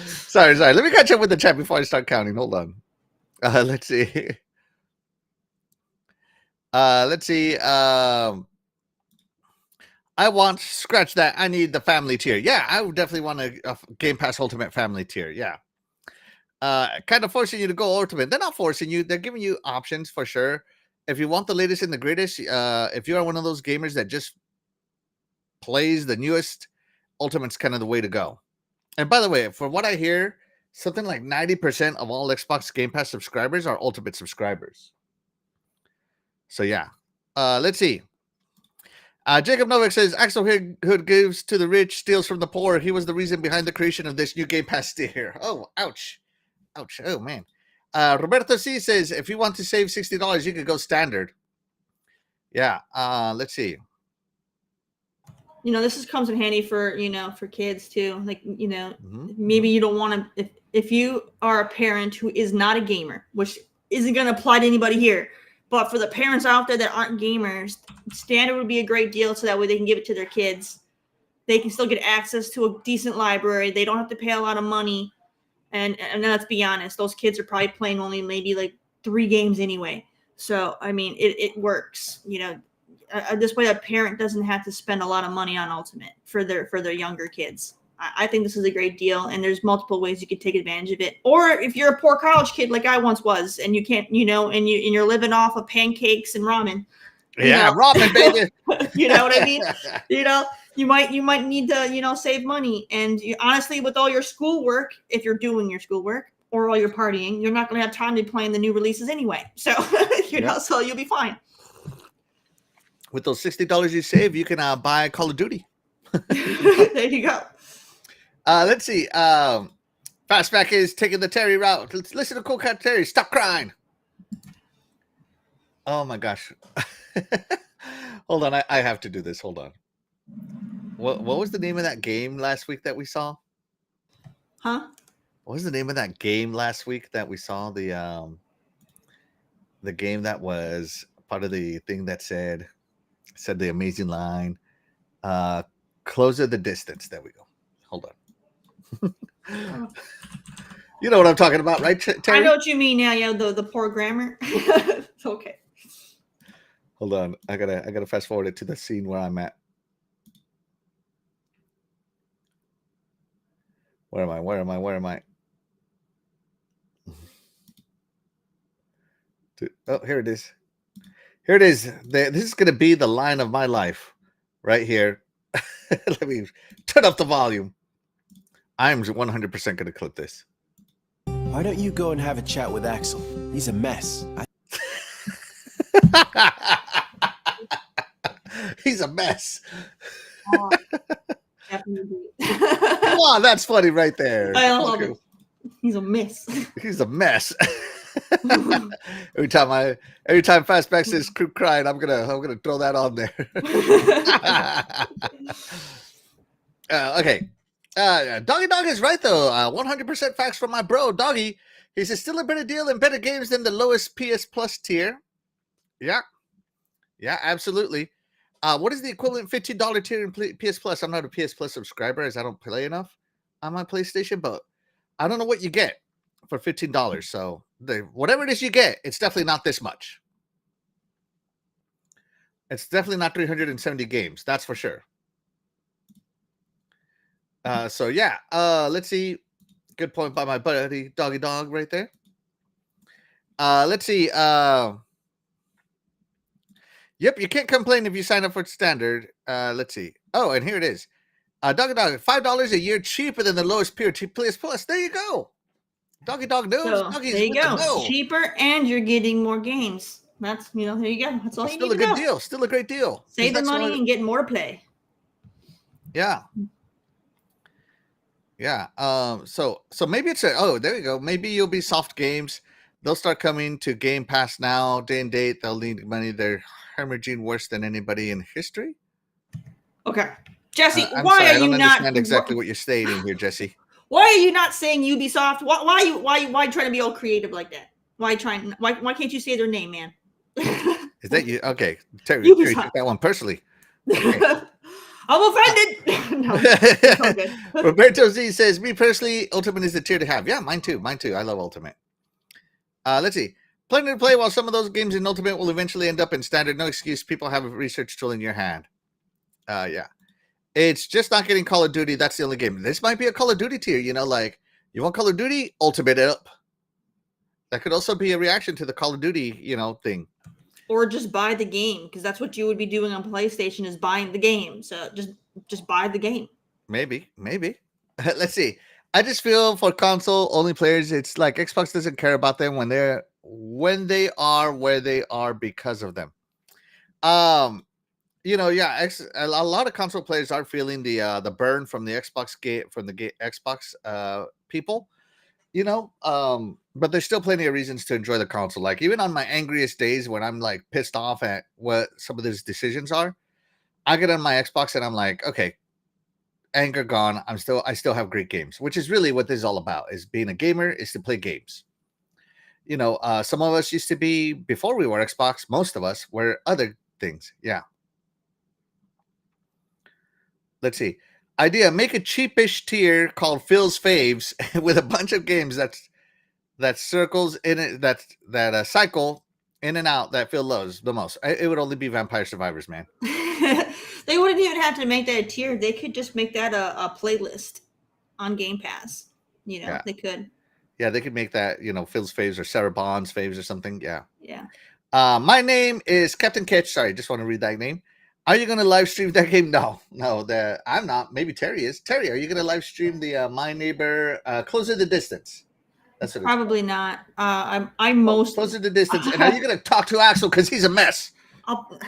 Sorry. Let me catch up with the chat before I start counting. Hold on. Let's see. I want, scratch that. I need the family tier. Yeah, I would definitely want a Game Pass Ultimate family tier. Yeah. Kind of forcing you to go Ultimate. They're not forcing you. They're giving you options for sure. If you want the latest and the greatest, if you are one of those gamers that just plays the newest, Ultimate's kind of the way to go. And by the way, for what I hear, something like 90% of all Xbox Game Pass subscribers are Ultimate subscribers. So yeah. Let's see. Jacob Novak says, Axel Hood gives to the rich, steals from the poor. He was the reason behind the creation of this new Game Pass tier. Oh, ouch. Ouch. Oh, man. Roberto C says, if you want to save $60, you could go standard. Yeah. Let's see. This comes in handy for, for kids too. Like, maybe you don't want to, if you are a parent who is not a gamer, which isn't going to apply to anybody here, but for the parents out there that aren't gamers, standard would be a great deal so that way they can give it to their kids. They can still get access to a decent library. They don't have to pay a lot of money. And let's be honest, those kids are probably playing only maybe like 3 games anyway. So, I mean, it works. This way a parent doesn't have to spend a lot of money on Ultimate for their younger kids. I think this is a great deal, and there's multiple ways you could take advantage of it. Or if you're a poor college kid like I once was, and you can't, and you're living off of pancakes and ramen. Ramen, baby. You know what I mean? You might need to, save money. And honestly, with all your schoolwork, if you're doing your schoolwork or all your partying, you're not going to have time to be playing the new releases anyway. So, so you'll be fine. With those $60 you save, you can buy Call of Duty. There you go. Let's see. Fastback is taking the Terry route. Let's listen to Cool Cat Terry. Stop crying. Oh my gosh. Hold on. I have to do this. Hold on. What was the name of that game last week that we saw? Huh? What was the name of that game last week that we saw? The game that was part of the thing that said the amazing line. Closer the distance. There we go. Hold on. You know what I'm talking about, right, Terry? I know what you mean now. Yeah, the poor grammar. Okay. Hold on. I gotta fast forward it to the scene where I'm at. Where am I? Oh, here it is. This is gonna be the line of my life, right here. Let me turn up the volume. I'm 100% going to clip this. Why don't you go and have a chat with Axel? He's a mess. He's a mess. Oh, definitely. Come on, that's funny right there. I love it. He's a mess. He's a mess. Every time Fastback says "creep crying," I'm gonna throw that on there. Okay. Doggy Dog is right though. 100% facts from my bro Doggy. He says still a better deal and better games than the lowest PS Plus tier. Yeah, absolutely. What is the equivalent $15 tier in PS Plus? I'm not a PS Plus subscriber as I don't play enough on my PlayStation, but I don't know what you get for $15. So whatever it is you get, it's definitely not this much. It's definitely not 370 games. That's for sure. So yeah, let's see. Good point by my buddy Doggy Dog right there. Let's see. Yep, you can't complain if you sign up for standard. Let's see. Oh, and here it is. Doggy Dog, $5 a year cheaper than the lowest tier PS Plus. There you go. Doggy Dog knows. So Doggy's there you with the go. know. Cheaper, and you're getting more games. That's there you go. That's all you Still need a to good know. deal. Still a great deal. Save the money and get more to play. Yeah. Yeah. So maybe it's there you go. Maybe Ubisoft games, they'll start coming to Game Pass now, day and date. They'll need money. They're hemorrhaging worse than anybody in history. Okay. Jesse, I'm why sorry, are I don't you not understand exactly what you're stating here, Jesse. Why are you not saying Ubisoft? Why trying to be all creative like that? Why can't you say their name, man? Is that you? Okay. Terry Ubisoft. took that one personally. Okay. I'm offended. No, it's all good. Roberto Z says, me personally, Ultimate is the tier to have. Yeah, mine too. I love Ultimate. Let's see. Plenty to play while some of those games in Ultimate will eventually end up in standard. No excuse. People have a research tool in your hand. Yeah. It's just not getting Call of Duty. That's the only game. This might be a Call of Duty tier. You know, like, you want Call of Duty? Ultimate it up. That could also be a reaction to the Call of Duty, thing. Or just buy the game, because that's what you would be doing on PlayStation, is buying the game. So just buy the game. Maybe. Let's see. I just feel for console only players, it's like Xbox doesn't care about them when they are where they are because of them. A lot of console players are feeling the burn from the Xbox Xbox people. But there's still plenty of reasons to enjoy the console. Like, even on my angriest days when I'm like pissed off at what some of those decisions are, I get on my Xbox and I'm like, okay, anger gone. I still have great games, which is really what this is all about. Is being a gamer is to play games. Some of us used to be, before we were Xbox, most of us were other things. Yeah. Let's see. Idea: make a cheapish tier called Phil's Faves with a bunch of games that circles in it that cycle in and out that Phil loves the most. It would only be Vampire Survivors, man. They wouldn't even have to make that a tier. They could just make that a playlist on Game Pass. Yeah. They could. Yeah, they could make that, Phil's Faves or Sarah Bond's Faves or something. Yeah. Yeah. My name is Captain Ketch. Sorry, just want to read that name. Are you going to live stream that game? No, I'm not. Maybe Terry is. Terry, are you going to live stream the My Neighbor Closer the Distance? That's what probably not. I'm most Closer the Distance. And are you going to talk to Axel because he's a mess?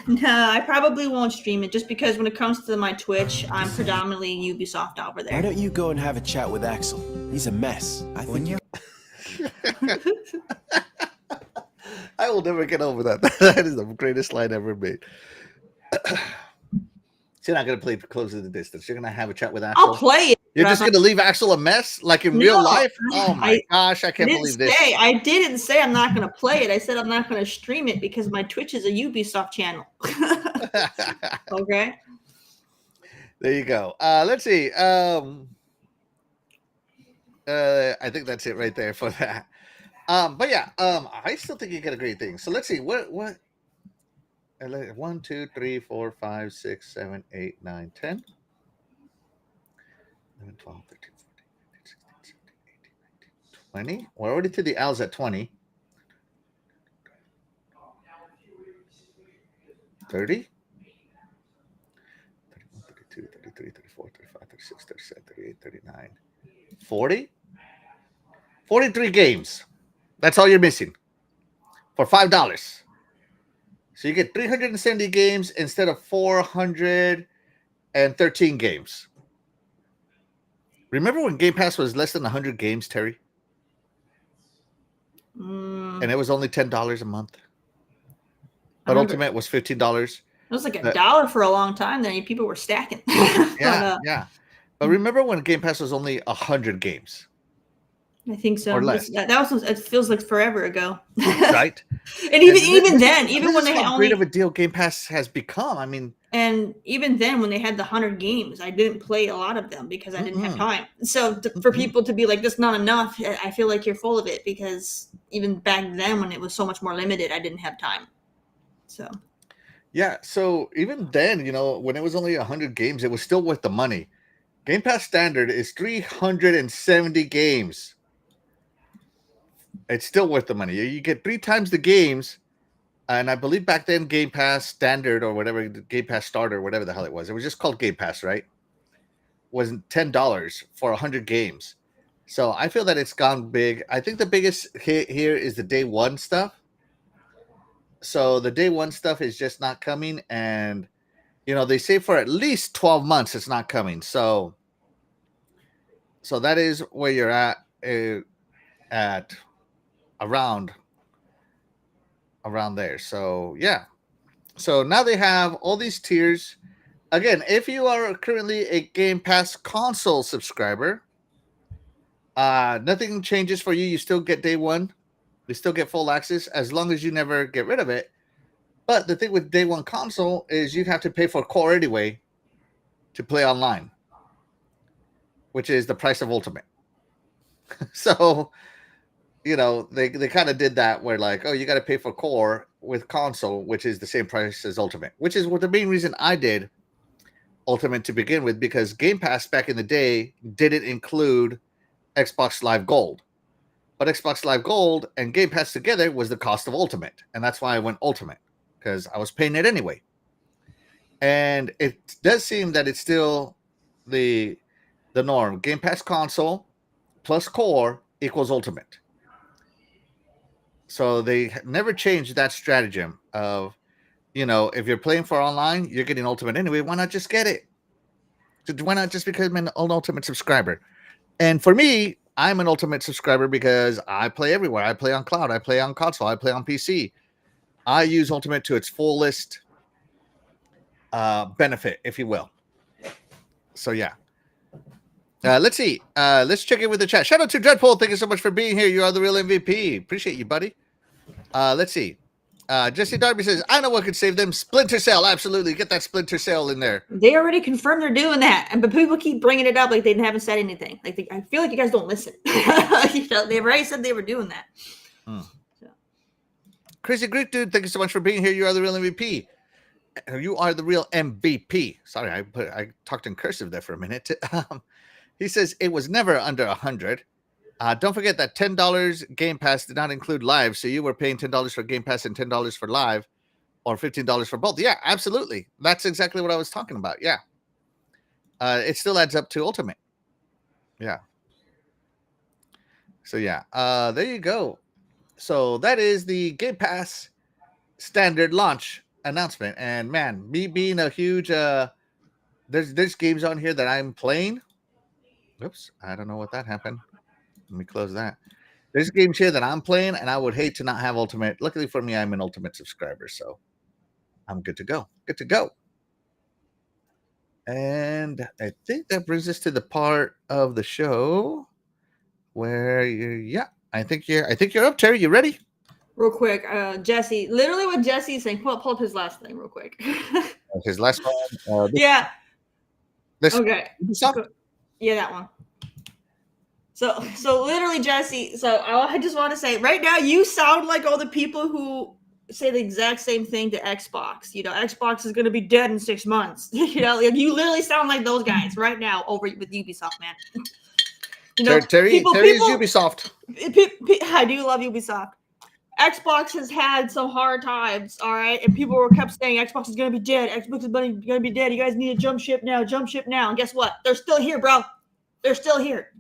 No, I probably won't stream it, just because when it comes to my Twitch, I'm predominantly Ubisoft over there. Why don't you go and have a chat with Axel? He's a mess. I think you. I will never get over that. That is the greatest line ever made. So you're not going to play Closer the Distance. You're going to have a chat with Axel. I'll play it. You're just going to leave Axel a mess, like in real life? Oh my gosh, I can't believe this. I didn't say I'm not going to play it. I said I'm not going to stream it because my Twitch is a Ubisoft channel. Okay. There you go. Let's see. I think that's it right there for that. But yeah, I still think you get a great thing. So let's see. What 1, 2, 3, 4, 5, 6, 7, 8, 9, 10. 11, 12, 13, 14, 15, 16, 17, 18, 19, 20. We're already to the L's at 20. 30. 31, 32, 33, 34, 35, 36, 37, 38, 39, 40. 43 games. That's all you're missing for $5. So you get 370 games instead of 413 games. Remember when Game Pass was less than 100 games, Terry? And it was only $10 a month. But Ultimate was $15. It was like $1 for a long time. Then people were stacking. Yeah. But remember when Game Pass was only 100 games? I think so. Or less. That was. It feels like forever ago. Right. And even when they had how great of a deal Game Pass has become. I mean, and even then when they had the 100 games, I didn't play a lot of them because I didn't have time. So for people to be like, "That's not enough," I feel like you're full of it, because even back then when it was so much more limited, I didn't have time. So Yeah, so even then, when it was only 100 games, it was still worth the money. Game Pass standard is 370 games. It's still worth the money. You get 3 times the games, and I believe back then Game Pass standard or whatever, Game Pass starter, whatever the hell it was just called Game Pass, right? Was $10 for 100 games. So I feel that it's gone big. I think the biggest hit here is the day one stuff. So the day one stuff is just not coming, and they say for at least 12 months it's not coming. So that is where you're at around there. So yeah. So now they have all these tiers. Again, if you are currently a Game Pass console subscriber, nothing changes for you. You still get day one. You still get full access as long as you never get rid of it. But the thing with day one console is you'd have to pay for core anyway to play online, which is the price of Ultimate. So, they kind of did that where like, oh, you got to pay for core with console, which is the same price as Ultimate, which is what the main reason I did Ultimate to begin with, because Game Pass back in the day didn't include Xbox Live Gold. But Xbox Live Gold and Game Pass together was the cost of Ultimate. And that's why I went Ultimate, because I was paying it anyway. And it does seem that it's still the norm. Game Pass console plus core equals Ultimate. So they never changed that stratagem of, if you're playing for online, you're getting Ultimate anyway. Why not just get it? Why not just become an Ultimate subscriber? And for me, I'm an Ultimate subscriber because I play everywhere. I play on cloud. I play on console. I play on PC. I use Ultimate to its fullest benefit, if you will. So, yeah. Let's see. Let's check in with the chat. Shout out to Dreadpool. Thank you so much for being here. You are the real MVP. Appreciate you, buddy. Let's see. Jesse Darby says, I know what could save them. Splinter Cell. Absolutely. Get that Splinter Cell in there. they already confirmed they're doing that, but people keep bringing it up like they haven't said anything. Like I feel like you guys don't listen. They've already said they were doing that. So. Crazy Greek dude, thank you so much for being here. You are the real MVP. You are the real MVP. Sorry, I talked in cursive there for a minute. He says it was never under 100. Don't forget that $10 Game Pass did not include live, so you were paying $10 for Game Pass and $10 for live, or $15 for both. Yeah, absolutely. That's exactly what I was talking about. Yeah. It still adds up to Ultimate. Yeah. So yeah, there you go. So that is the Game Pass standard launch announcement. And man, me being a huge there's games on here that I'm playing. Oops, I don't know what that happened. Let me close that. There's games here that I'm playing, and I would hate to not have Ultimate. Luckily for me, I'm an Ultimate subscriber, so I'm good to go. Good to go. And I think that brings us to the part of the show where I think you're up, Terry. You ready? Real quick, Jesse. Literally, what Jesse is saying. Pull up his last thing, real quick. His last one. Yeah. This Okay. Yeah, that one. So literally, Jesse. So I just want to say, right now, you sound like all the people who say the exact same thing to Xbox. Xbox is going to be dead in 6 months. You literally sound like those guys right now over with Ubisoft, man. Terry is Ubisoft. I do love Ubisoft. Xbox has had some hard times, all right? And people kept saying Xbox is going to be dead. Xbox is going to be dead. You guys need to jump ship now. And guess what? They're still here, bro. They're still here.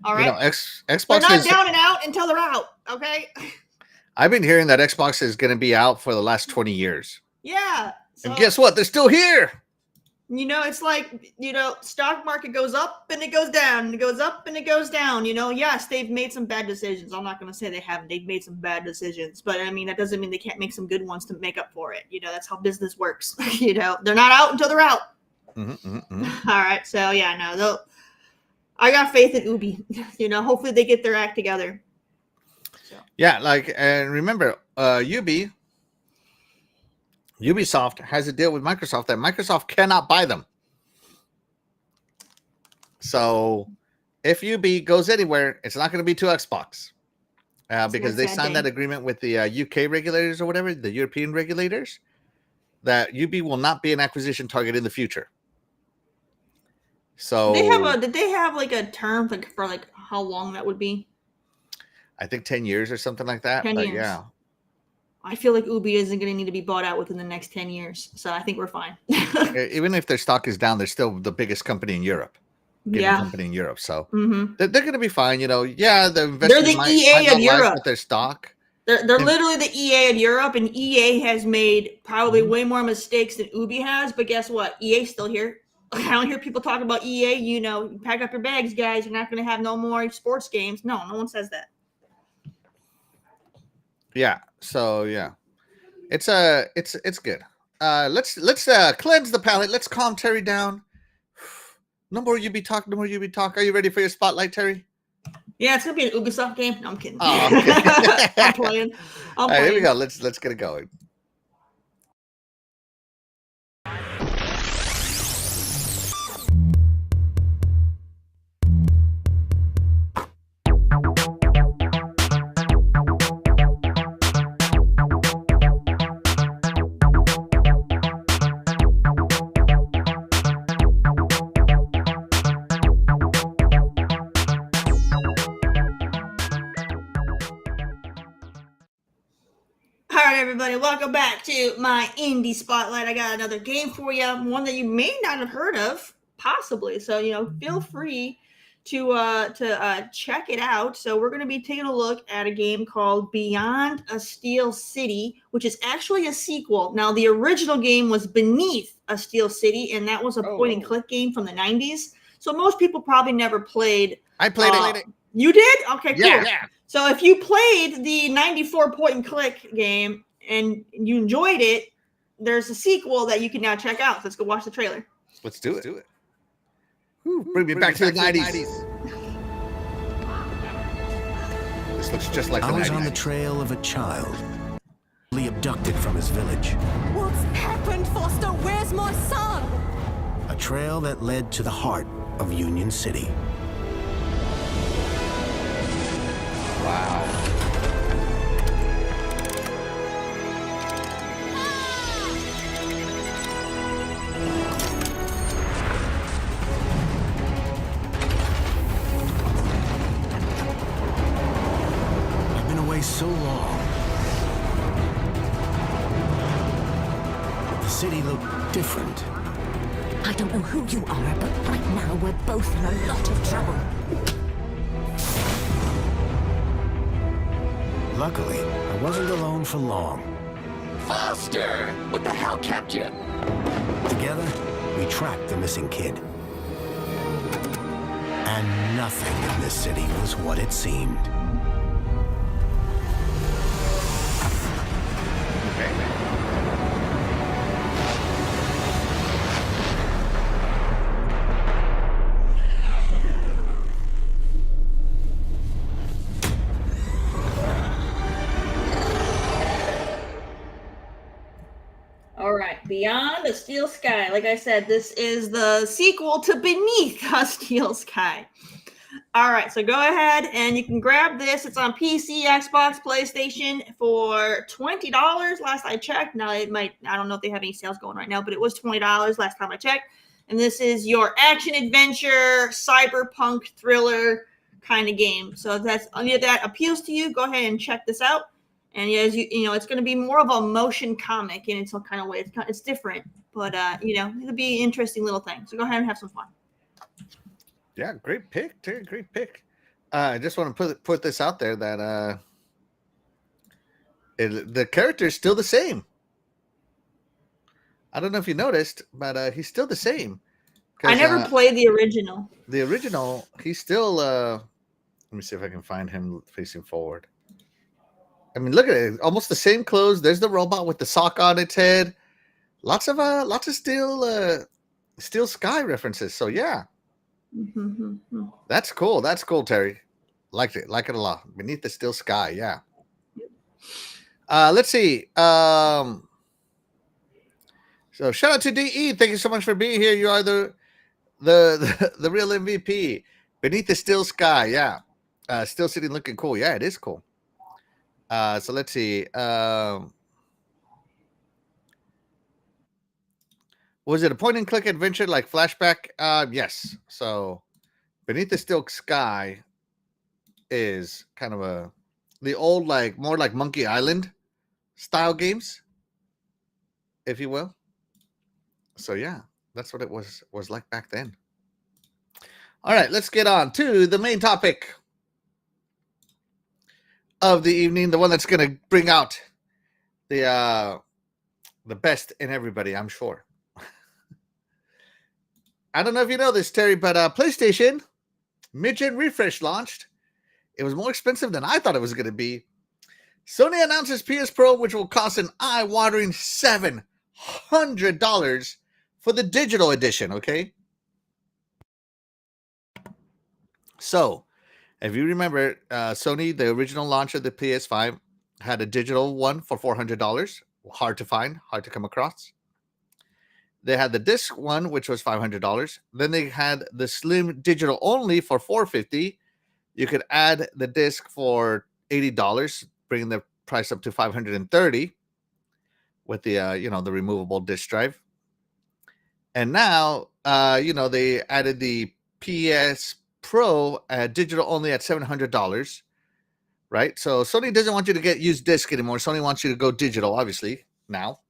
All right? Xbox they're not down and out until they're out, okay? I've been hearing that Xbox is going to be out for the last 20 years. Yeah. And guess what? They're still here. It's like, stock market goes up and it goes down and it goes up and it goes down. Yes, they've made some bad decisions. I'm not going to say they haven't. They've made some bad decisions. But, that doesn't mean they can't make some good ones to make up for it. That's how business works. They're not out until they're out. All right. So, yeah, no. I got faith in Ubi. Hopefully they get their act together. So. Yeah, and remember, Ubisoft has a deal with Microsoft that Microsoft cannot buy them. So if Ubi goes anywhere, it's not going to be to Xbox. because they signed that agreement with the UK regulators or whatever, the European regulators, that UB will not be an acquisition target in the future. So did they have like a term for like how long that would be? I think 10 years or something like that. 10 but years. Yeah. I feel like Ubi isn't going to need to be bought out within the next 10 years. So I think we're fine. Even if their stock is down, they're still the biggest company in Europe. Company in Europe. So they're going to be fine. Yeah, the investors they're the EA of Europe with their stock. They're literally the EA of Europe, and EA has made probably way more mistakes than Ubi has. But guess what? EA's still here. I don't hear people talking about EA. Pack up your bags, guys. You're not going to have no more sports games. No one says that. Yeah. So yeah, it's good. Let's cleanse the palate. Let's calm Terry down. No more UB talk. No more UB talk. Are you ready for your spotlight, Terry? Yeah, it's gonna be an Ubisoft game. No, I'm kidding. Oh, okay. I'm playing. All right, here we go. Let's get it going. Everybody, welcome back to my indie spotlight. I got another game for you, one that you may not have heard of, possibly. So feel free to check it out. So we're going to be taking a look at a game called Beyond a Steel City, which is actually a sequel. Now, the original game was Beneath a Steel City, and that was a point-and-click game from the 90s. So most people probably never played. I played it. You did? Okay, cool. Yeah. So if you played the 94 point-and-click game and you enjoyed it, there's a sequel that you can now check out. So let's go watch the trailer. Let's do it. Bring me back to the 90s. This looks just like the 90s. I was on the trail of a child, abducted from his village. What's happened, Foster? Where's my son? A trail that led to the heart of Union City. Wow. I've been away so long. The city looked different. I don't know who you are, but right now we're both in a lot of trouble. Luckily, I wasn't alone for long. Foster! What the hell kept you? Together, we tracked the missing kid. And nothing in this city was what it seemed. All right, Beyond a Steel Sky. Like I said, this is the sequel to Beneath a Steel Sky. All right, so go ahead and you can grab this. It's on PC, Xbox, PlayStation for $20 last I checked. Now I don't know if they have any sales going right now, but it was $20 last time I checked. And this is your action adventure, cyberpunk thriller kind of game. So if any of that appeals to you, go ahead and check this out. And as it's going to be more of a motion comic in its own kind of way. It's different, but it'll be an interesting little thing. So go ahead and have some fun. Yeah, great pick, Terry. Great pick. I just want to put this out there that the character is still the same. I don't know if you noticed, but he's still the same. I never played the original. The original, he's still. Let me see if I can find him facing forward. I mean, look at it. Almost the same clothes. There's the robot with the sock on its head. Lots of Steel Sky references. So yeah, that's cool. That's cool, Terry. Liked it. Like it a lot. Beneath the Steel Sky. Yeah. Let's see. So shout out to DE. Thank you so much for being here. You are the real MVP. Beneath the Steel Sky. Yeah. Steel City looking cool. Yeah, it is cool. So let's see. Was it a point and click adventure like Flashback? Yes. So Beneath the Steel Sky is kind of the old, like, more like Monkey Island style games, if you will. So yeah, that's what it was like back then. All right, let's get on to the main topic of the evening, the one that's going to bring out the best in everybody, I'm sure. I don't know if you know this, Terry, but PlayStation mid-gen refresh launched. It was more expensive than I thought it was going to be. Sony announces PS Pro, which will cost an eye-watering $700 for the digital edition, okay? So, if you remember, Sony, the original launch of the PS5, had a digital one for $400. Hard to find, hard to come across. They had the disc one, which was $500. Then they had the slim digital only for $450. You could add the disc for $80, bringing the price up to $530 with the the removable disc drive. And now they added the PS Pro digital only at $700, right? So Sony doesn't want you to get used disc anymore. Sony wants you to go digital, obviously, now.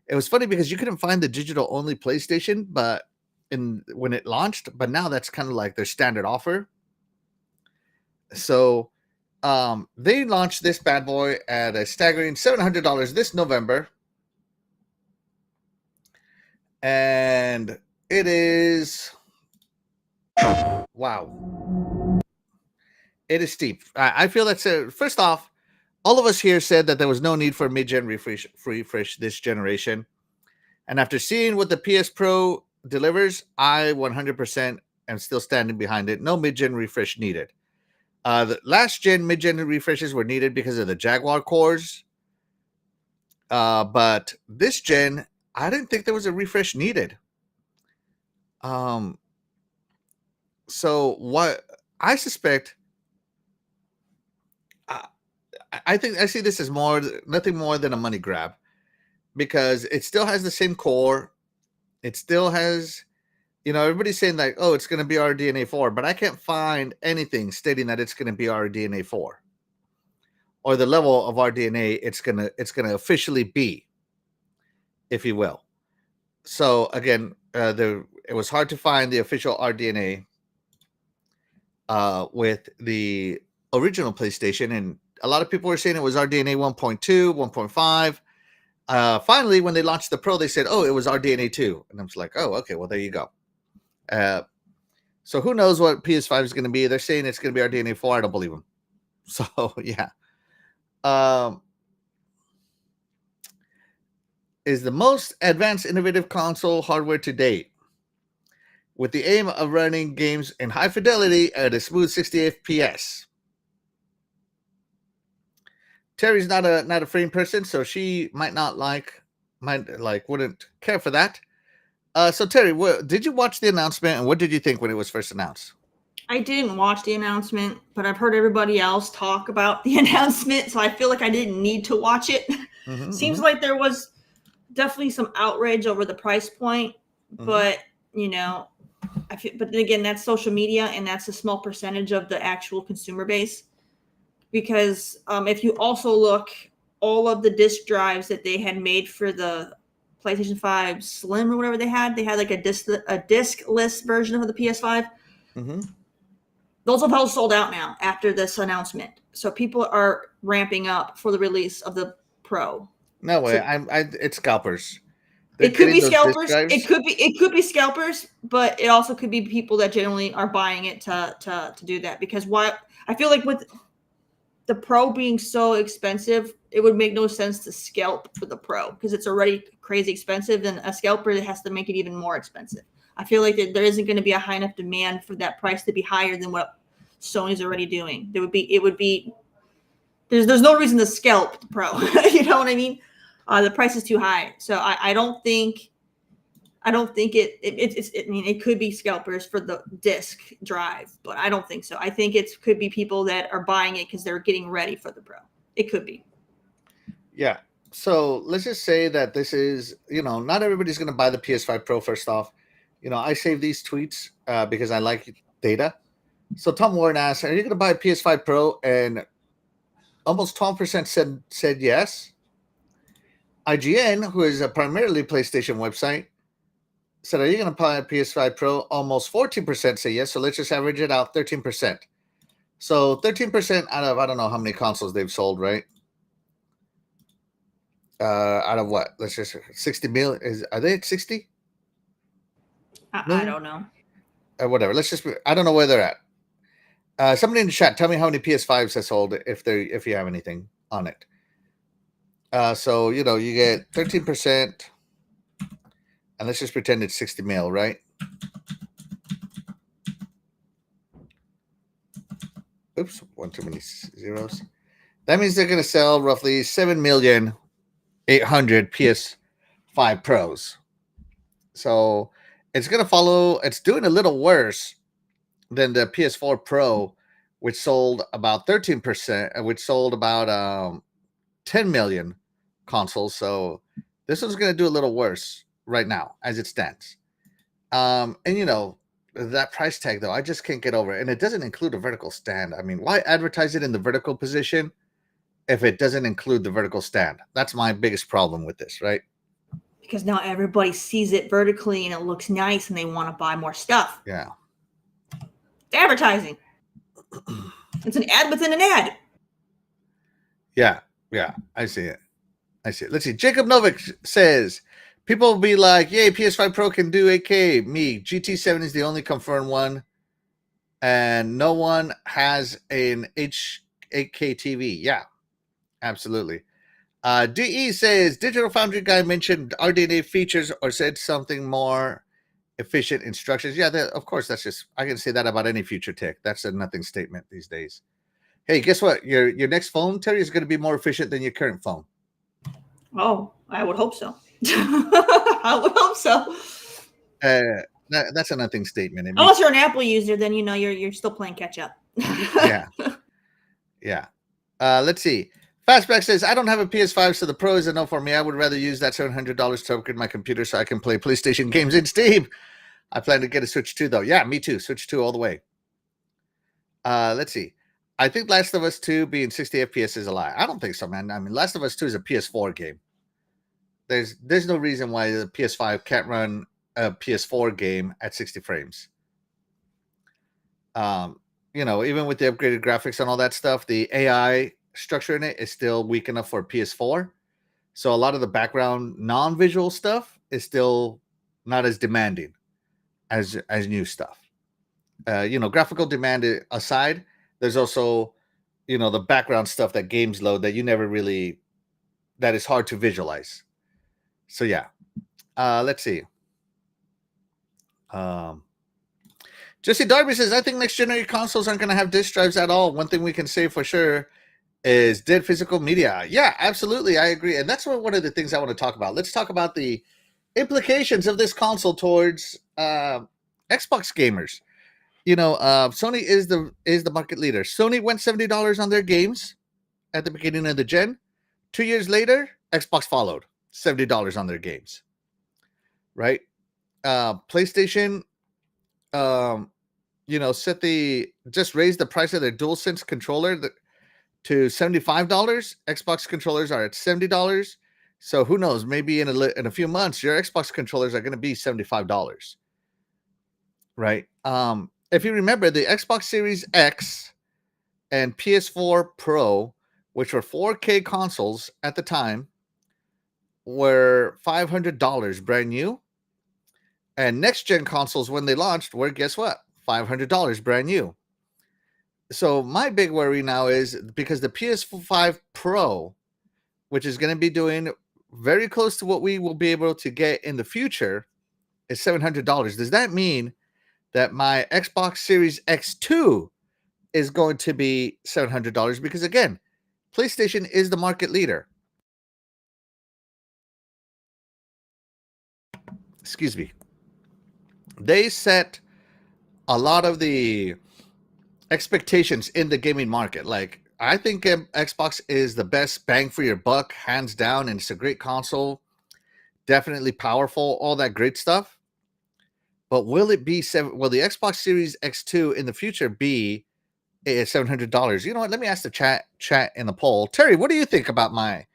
It was funny because you couldn't find the digital only PlayStation, but when it launched, but now that's kind of like their standard offer. So they launched this bad boy at a staggering $700 this November. And it is, wow. It is steep. I feel that's first off, all of us here said that there was no need for mid-gen refresh this generation. And after seeing what the PS Pro delivers, I 100% am still standing behind it. No mid-gen refresh needed. The last gen mid-gen refreshes were needed because of the Jaguar cores. But this gen, I didn't think there was a refresh needed. So what I suspect, I think I see this as nothing more than a money grab, because it still has the same core. It still has, everybody's saying like, oh, it's going to be RDNA 4, but I can't find anything stating that it's going to be RDNA 4 or the level of RDNA it's going to officially be, if you will. So again, it was hard to find the official RDNA with the original PlayStation, and a lot of people were saying it was RDNA 1.2, 1.5. Finally, when they launched the Pro, they said, oh, it was RDNA 2. And I was like, oh, okay, well, there you go. So who knows what PS5 is going to be? They're saying it's going to be RDNA 4. I don't believe them. So, yeah. Is the most advanced innovative console hardware to date, with the aim of running games in high fidelity at a smooth 60 FPS. Terry's not a frame person, so she wouldn't care for that. So Terry, did you watch the announcement, and what did you think when it was first announced? I didn't watch the announcement, but I've heard everybody else talk about the announcement, so I feel like I didn't need to watch it. Seems like there was definitely some outrage over the price point, but but then again, that's social media, and that's a small percentage of the actual consumer base. Because if you also look, all of the disc drives that they had made for the PlayStation 5 Slim or whatever they had like a disc-less version of the PS5. Those have all sold out now after this announcement. So people are ramping up for the release of the Pro. No way. It's scalpers. It could be scalpers. It could be scalpers, but it also could be people that generally are buying it to do that. Because I feel like with the Pro being so expensive, it would make no sense to scalp for the Pro because it's already crazy expensive, and a scalper has to make it even more expensive. I feel like there isn't going to be a high enough demand for that price to be higher than what Sony's already doing. There's no reason to scalp the Pro. You know what I mean? The price is too high. So I don't think it could be scalpers for the disc drive, but I don't think so. I think it could be people that are buying it because they're getting ready for the Pro. It could be. Yeah. So let's just say that this is, not everybody's going to buy the PS5 Pro first off. I save these tweets because I like data. So Tom Warren asked, are you going to buy a PS5 Pro? And almost 12% said yes. IGN, who is a primarily PlayStation website, said, are you going to buy a PS5 Pro? Almost 14% say yes. So let's just average it out, 13%. So 13% out of, I don't know how many consoles they've sold, right? Out of what? Let's just 60 million. Are they at 60? I don't know. Whatever. I don't know where they're at. Somebody in the chat, tell me how many PS5s have sold if you have anything on it. So you get 13%, and let's just pretend it's 60 mil, right? Oops, one too many zeros. That means they're going to sell roughly 7,800,000 PS5 Pros. So it's going to follow. It's doing a little worse than the PS4 Pro, which sold about 13%, which sold about 10 million consoles. So this one's going to do a little worse right now as it stands. And that price tag, though, I just can't get over it. And it doesn't include a vertical stand. I mean, why advertise it in the vertical position if it doesn't include the vertical stand? That's my biggest problem with this, right? Because now everybody sees it vertically and it looks nice and they want to buy more stuff. Yeah. It's advertising. It's an ad within an ad. Yeah. I see it. Let's see. Jacob Novik says, people will be like, yay, PS5 Pro can do 8K. Me, GT7 is the only confirmed one. And no one has an 8K TV. Yeah, absolutely. DE says, Digital Foundry guy mentioned RDNA features or said something more efficient instructions. Yeah, of course, I can say that about any future tech. That's a nothing statement these days. Hey, guess what? Your next phone, Terry, is going to be more efficient than your current phone. Oh, I would hope so. I would hope so. That's a nothing statement. Unless you're an Apple user, then you're still playing catch up. Yeah. Let's see. Fastback says, I don't have a PS5, so the Pro is a no for me. I would rather use that $700 to upgrade my computer so I can play PlayStation games in Steam. I plan to get a Switch 2, though. Yeah, me too. Switch 2 all the way. Let's see. I think Last of Us 2 being 60 FPS is a lie. I don't think so, man. I mean, Last of Us 2 is a PS4 game. There's no reason why the PS5 can't run a PS4 game at 60 frames. Even with the upgraded graphics and all that stuff, the AI structure in it is still weak enough for PS4. So a lot of the background non-visual stuff is still not as demanding as new stuff. Graphical demand aside, there's also, the background stuff that games load that you never really, that is hard to visualize. So yeah, let's see. Jesse Darby says, I think next generation consoles aren't going to have disk drives at all. One thing we can say for sure is dead physical media. Yeah, absolutely. I agree. And that's one of the things I want to talk about. Let's talk about the implications of this console towards Xbox gamers. Sony is the market leader. Sony went $70 on their games at the beginning of the gen. 2 years later, Xbox followed $70 on their games. Right? PlayStation, just raised the price of their DualSense controller to $75. Xbox controllers are at $70. So who knows? Maybe in a few months, your Xbox controllers are going to be $75. Right? If you remember, the Xbox Series X and PS4 Pro, which were 4K consoles at the time, were $500 brand new. And next-gen consoles, when they launched, were, guess what? $500 brand new. So my big worry now is because the PS5 Pro, which is going to be doing very close to what we will be able to get in the future, is $700. Does that mean that my Xbox Series X2 is going to be $700? Because again, PlayStation is the market leader. Excuse me. They set a lot of the expectations in the gaming market. Like, I think Xbox is the best bang for your buck, hands down, and it's a great console. Definitely powerful, all that great stuff. But will it be will the Xbox Series X2 in the future be $700? You know what? Let me ask the chat in the poll. Terry, what do you think about my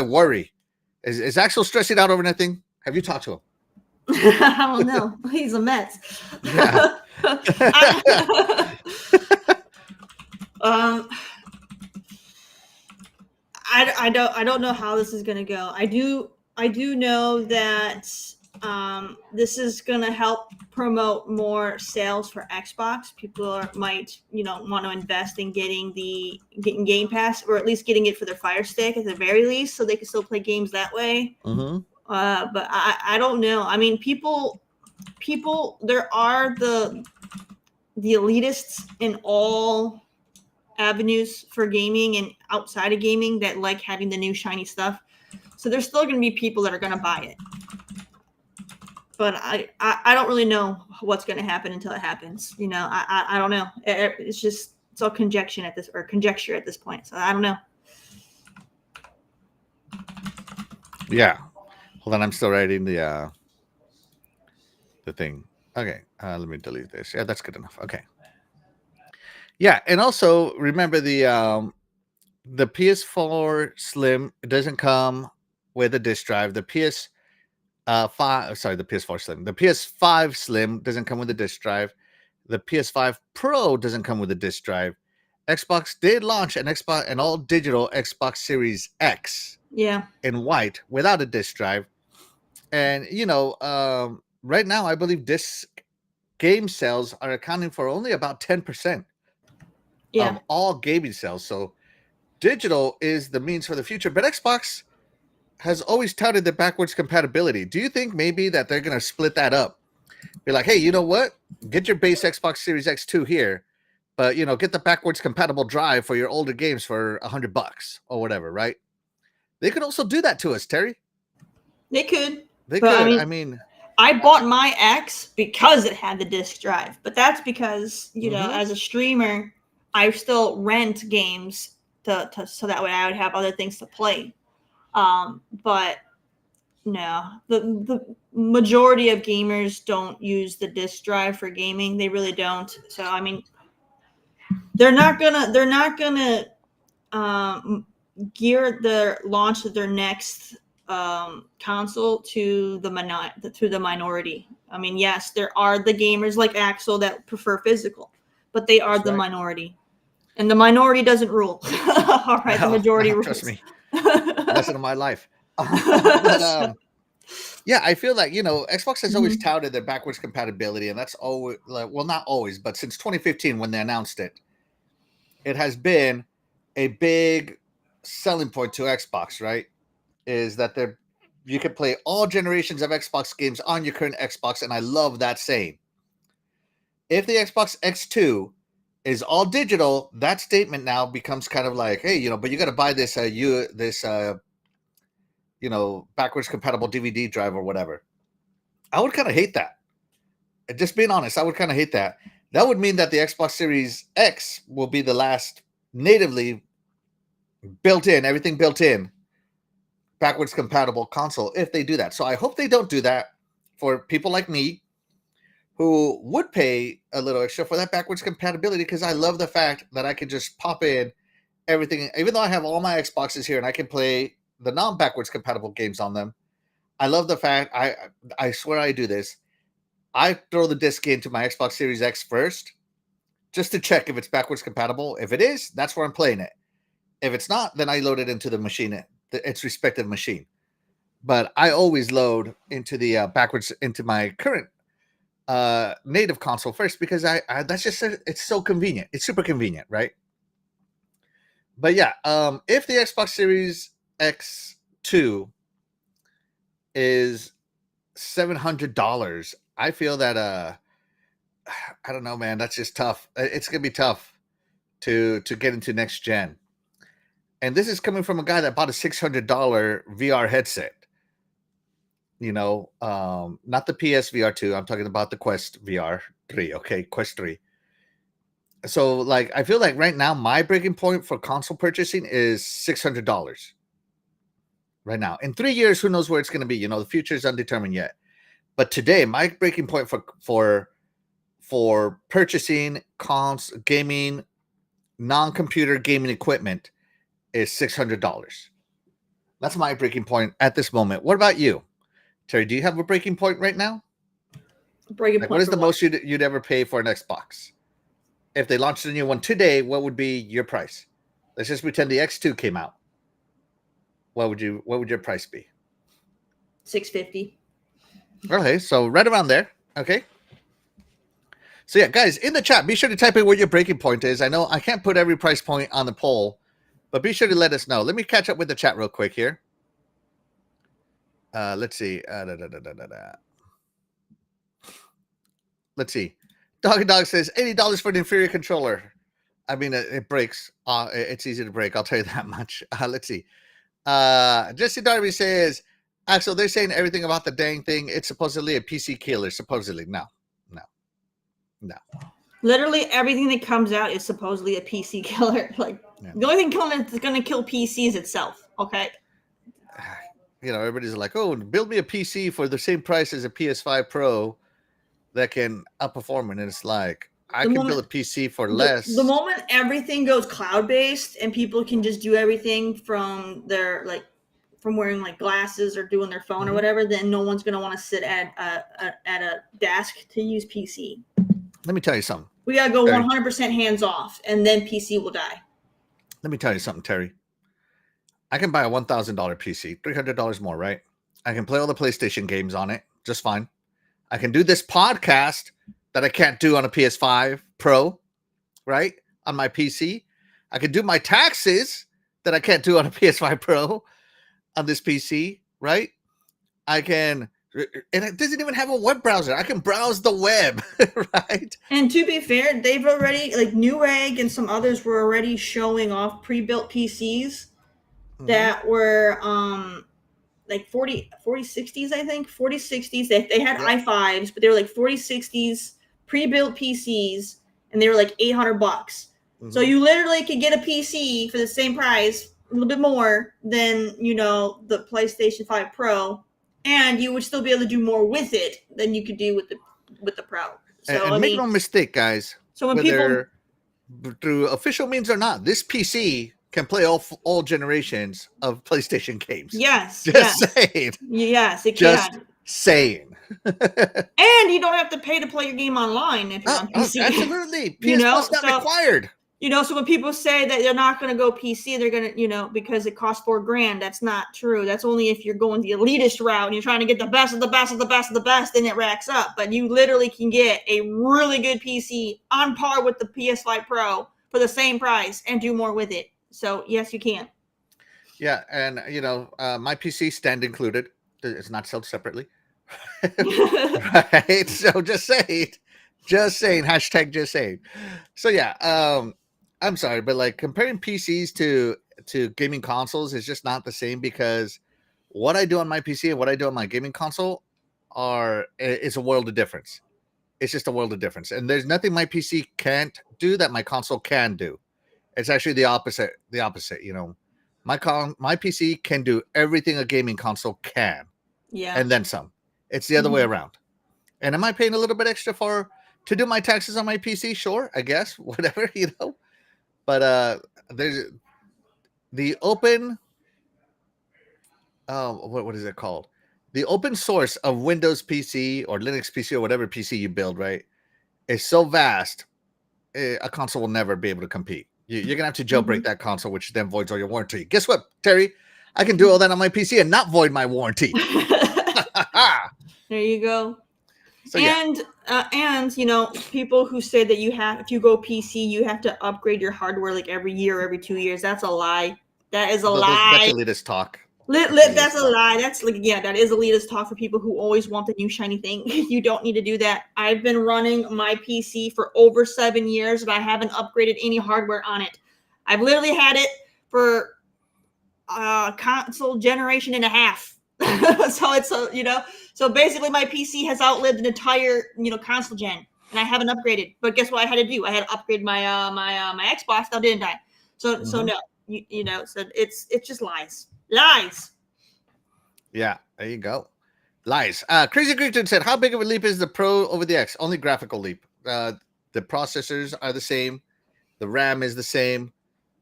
worry? Is Axel stressing out over anything? Have you talked to him? I don't know. He's a mess. Yeah. I don't know how this is gonna go. I do know that this is gonna help promote more sales for Xbox. People might want to invest in getting Game Pass, or at least getting it for their Fire Stick at the very least, so they can still play games that way. Mm-hmm. But I don't know. I mean, people there are the elitists in all avenues for gaming and outside of gaming that like having the new shiny stuff. So there's still going to be people that are going to buy it. But I don't really know what's going to happen until it happens. I don't know. It's all conjecture at this point. So I don't know. Yeah. Hold on, I'm still writing the thing. Okay, let me delete this. Yeah, that's good enough. Okay. Yeah, and also remember the PS4 Slim doesn't come with a disc drive. The the PS4 Slim. The PS5 Slim doesn't come with a disc drive. The PS5 Pro doesn't come with a disc drive. Xbox did launch an all digital Xbox Series X. Yeah. In white without a disc drive. And right now I believe disc game sales are accounting for only about 10% of all gaming sales. So digital is the means for the future, but Xbox has always touted the backwards compatibility. Do you think maybe that they're going to split that up? Be like, hey, you know what? Get your base Xbox Series X2 here, but get the backwards compatible drive for your older games for $100 or whatever, right? They could also do that to us, Terry. They could. They could. I mean, I bought my X because it had the disc drive, but that's because as a streamer, I still rent games to so that way I would have other things to play. But no, the majority of gamers don't use the disc drive for gaming. They really don't. So I mean, they're not gonna gear their launch of their next console to the minority. I mean, yes, there are the gamers like Axel that prefer physical, but they are the minority, and the minority doesn't rule. All right, the majority rules. Trust me, lesson of my life. But, yeah, I feel like Xbox has always touted their backwards compatibility, and that's always not always, but since 2015 when they announced it, it has been a big selling point to Xbox, right? Is that you can play all generations of Xbox games on your current Xbox, and I love that saying. If the Xbox X2 is all digital, that statement now becomes kind of like, hey, but you got to buy this backwards compatible DVD drive or whatever. I would kind of hate that. Just being honest, I would kind of hate that. That would mean that the Xbox Series X will be the last natively everything built in, backwards compatible console if they do that. So I hope they don't do that for people like me who would pay a little extra for that backwards compatibility, because I love the fact that I can just pop in everything, even though I have all my Xboxes here and I can play the non-backwards compatible games on them. I love the fact, I swear I do this, I throw the disc into my Xbox Series X first just to check if it's backwards compatible. If it is, that's where I'm playing it. If it's not, then I load it into the machine, its respective machine. But I always load into the backwards into my current native console first, because that's just it's so convenient. It's super convenient, right? But yeah, if the Xbox Series X2 is $700, I feel that I don't know, man. That's just tough. It's gonna be tough to get into next gen. And this is coming from a guy that bought a $600 VR headset. Not the PS VR 2. I'm talking about the Quest VR 3. Okay, Quest 3. So like I feel like right now my breaking point for console purchasing is $600 right now. In 3 years, who knows where it's going to be? You know, the future is undetermined yet. But today, my breaking point for purchasing gaming, non-computer gaming equipment is $600. That's my breaking point at this moment. What about you, Terry? Do you have a breaking point right now? Breaking Like, point what is for the most you'd ever pay for an Xbox? If they launched a new one today, what would be your price? Let's just pretend the X2 came out. What would your price be? $650. Okay, so right around there. Okay. So yeah, guys, in the chat, be sure to type in what your breaking point is. I know I can't put every price point on the poll, but be sure to let us know. Let me catch up with the chat real quick here. Let's see. Let's see. Doggy Dog says $80 for the inferior controller. I mean, it breaks. It's easy to break. I'll tell you that much. Let's see. Jesse Darby says, Axel, they're saying everything about the dang thing. It's supposedly a PC killer. Supposedly. No. Literally everything that comes out is supposedly a PC killer. Like the only thing that's going to kill PC is itself. Okay. You know, everybody's like, oh, build me a PC for the same price as a PS5 Pro that can outperform it. And it's like, I can build a PC for less. The moment everything goes cloud-based and people can just do everything from their, like, from wearing like glasses or doing their phone or whatever, then no one's going to want to sit at a desk to use PC. Let me tell you something. We got to go 100% hands off, and then PC will die. Let me tell you something, Terry. I can buy a $1,000 PC, $300 more, right? I can play all the PlayStation games on it just fine. I can do this podcast that I can't do on a PS5 Pro, right? On my PC. I can do my taxes that I can't do on a PS5 Pro on this PC, right? I can, and it doesn't even have a web browser. I can browse the web, right? And to be fair, they've already, like Newegg and some others were already showing off pre-built PCs that were like 4060s, I think. 4060s. They had i5s, but they were like 4060s pre-built PCs, and they were like $800. So you literally could get a PC for the same price, a little bit more than, you know, the PlayStation 5 Pro, and you would still be able to do more with it than you could do with the Pro. So and make no mistake, guys. So when whether through official means or not, this PC can play all generations of PlayStation games. Yes. Saying. Yes, it just can. Saying. And you don't have to pay to play your game online if you're on PC. Absolutely. PS Plus not required. You know, so when people say that they're not going to go PC, they're going to, you know, because it costs $4,000. That's not true. That's only if you're going the elitist route and you're trying to get the best of the best of the best of the best, then it racks up. But you literally can get a really good PC on par with the PS5 Pro for the same price and do more with it. So yes, you can. Yeah, and you know, my PC stand included. It's not sold separately. Right? So just saying. Hashtag just saying. So yeah, I'm sorry, but like comparing PCs to gaming consoles is just not the same, because what I do on my PC and what I do on my gaming console is a world of difference. It's just a world of difference. And there's nothing my PC can't do that my console can do. It's actually the opposite, you know. My PC can do everything a gaming console can. Yeah. And then some. It's the other way around. And am I paying a little bit extra to do my taxes on my PC? Sure, I guess. Whatever, you know. But there's the open what is it called? The open source of Windows PC or Linux PC or whatever PC you build, right, is so vast, a console will never be able to compete. You're going to have to jailbreak that console, which then voids all your warranty. Guess what, Terry? I can do all that on my PC and not void my warranty. There you go. So, and you know, people who say that if you go PC, you have to upgrade your hardware like every year, every 2 years. That's a lie. That is a lie. That's elitist talk. That's a lie. That's that is elitist talk for people who always want the new shiny thing. You don't need to do that. I've been running my PC for over 7 years, and I haven't upgraded any hardware on it. I've literally had it for console generation and a half. So it's so basically my PC has outlived an entire console gen. and I haven't upgraded. But guess what I had to do? I had to upgrade my my Xbox now, didn't I? So no, you know, so it's just lies. Yeah, there you go. Lies. Crazy Creature said, how big of a leap is the Pro over the X? Only graphical leap. The processors are the same. The RAM is the same.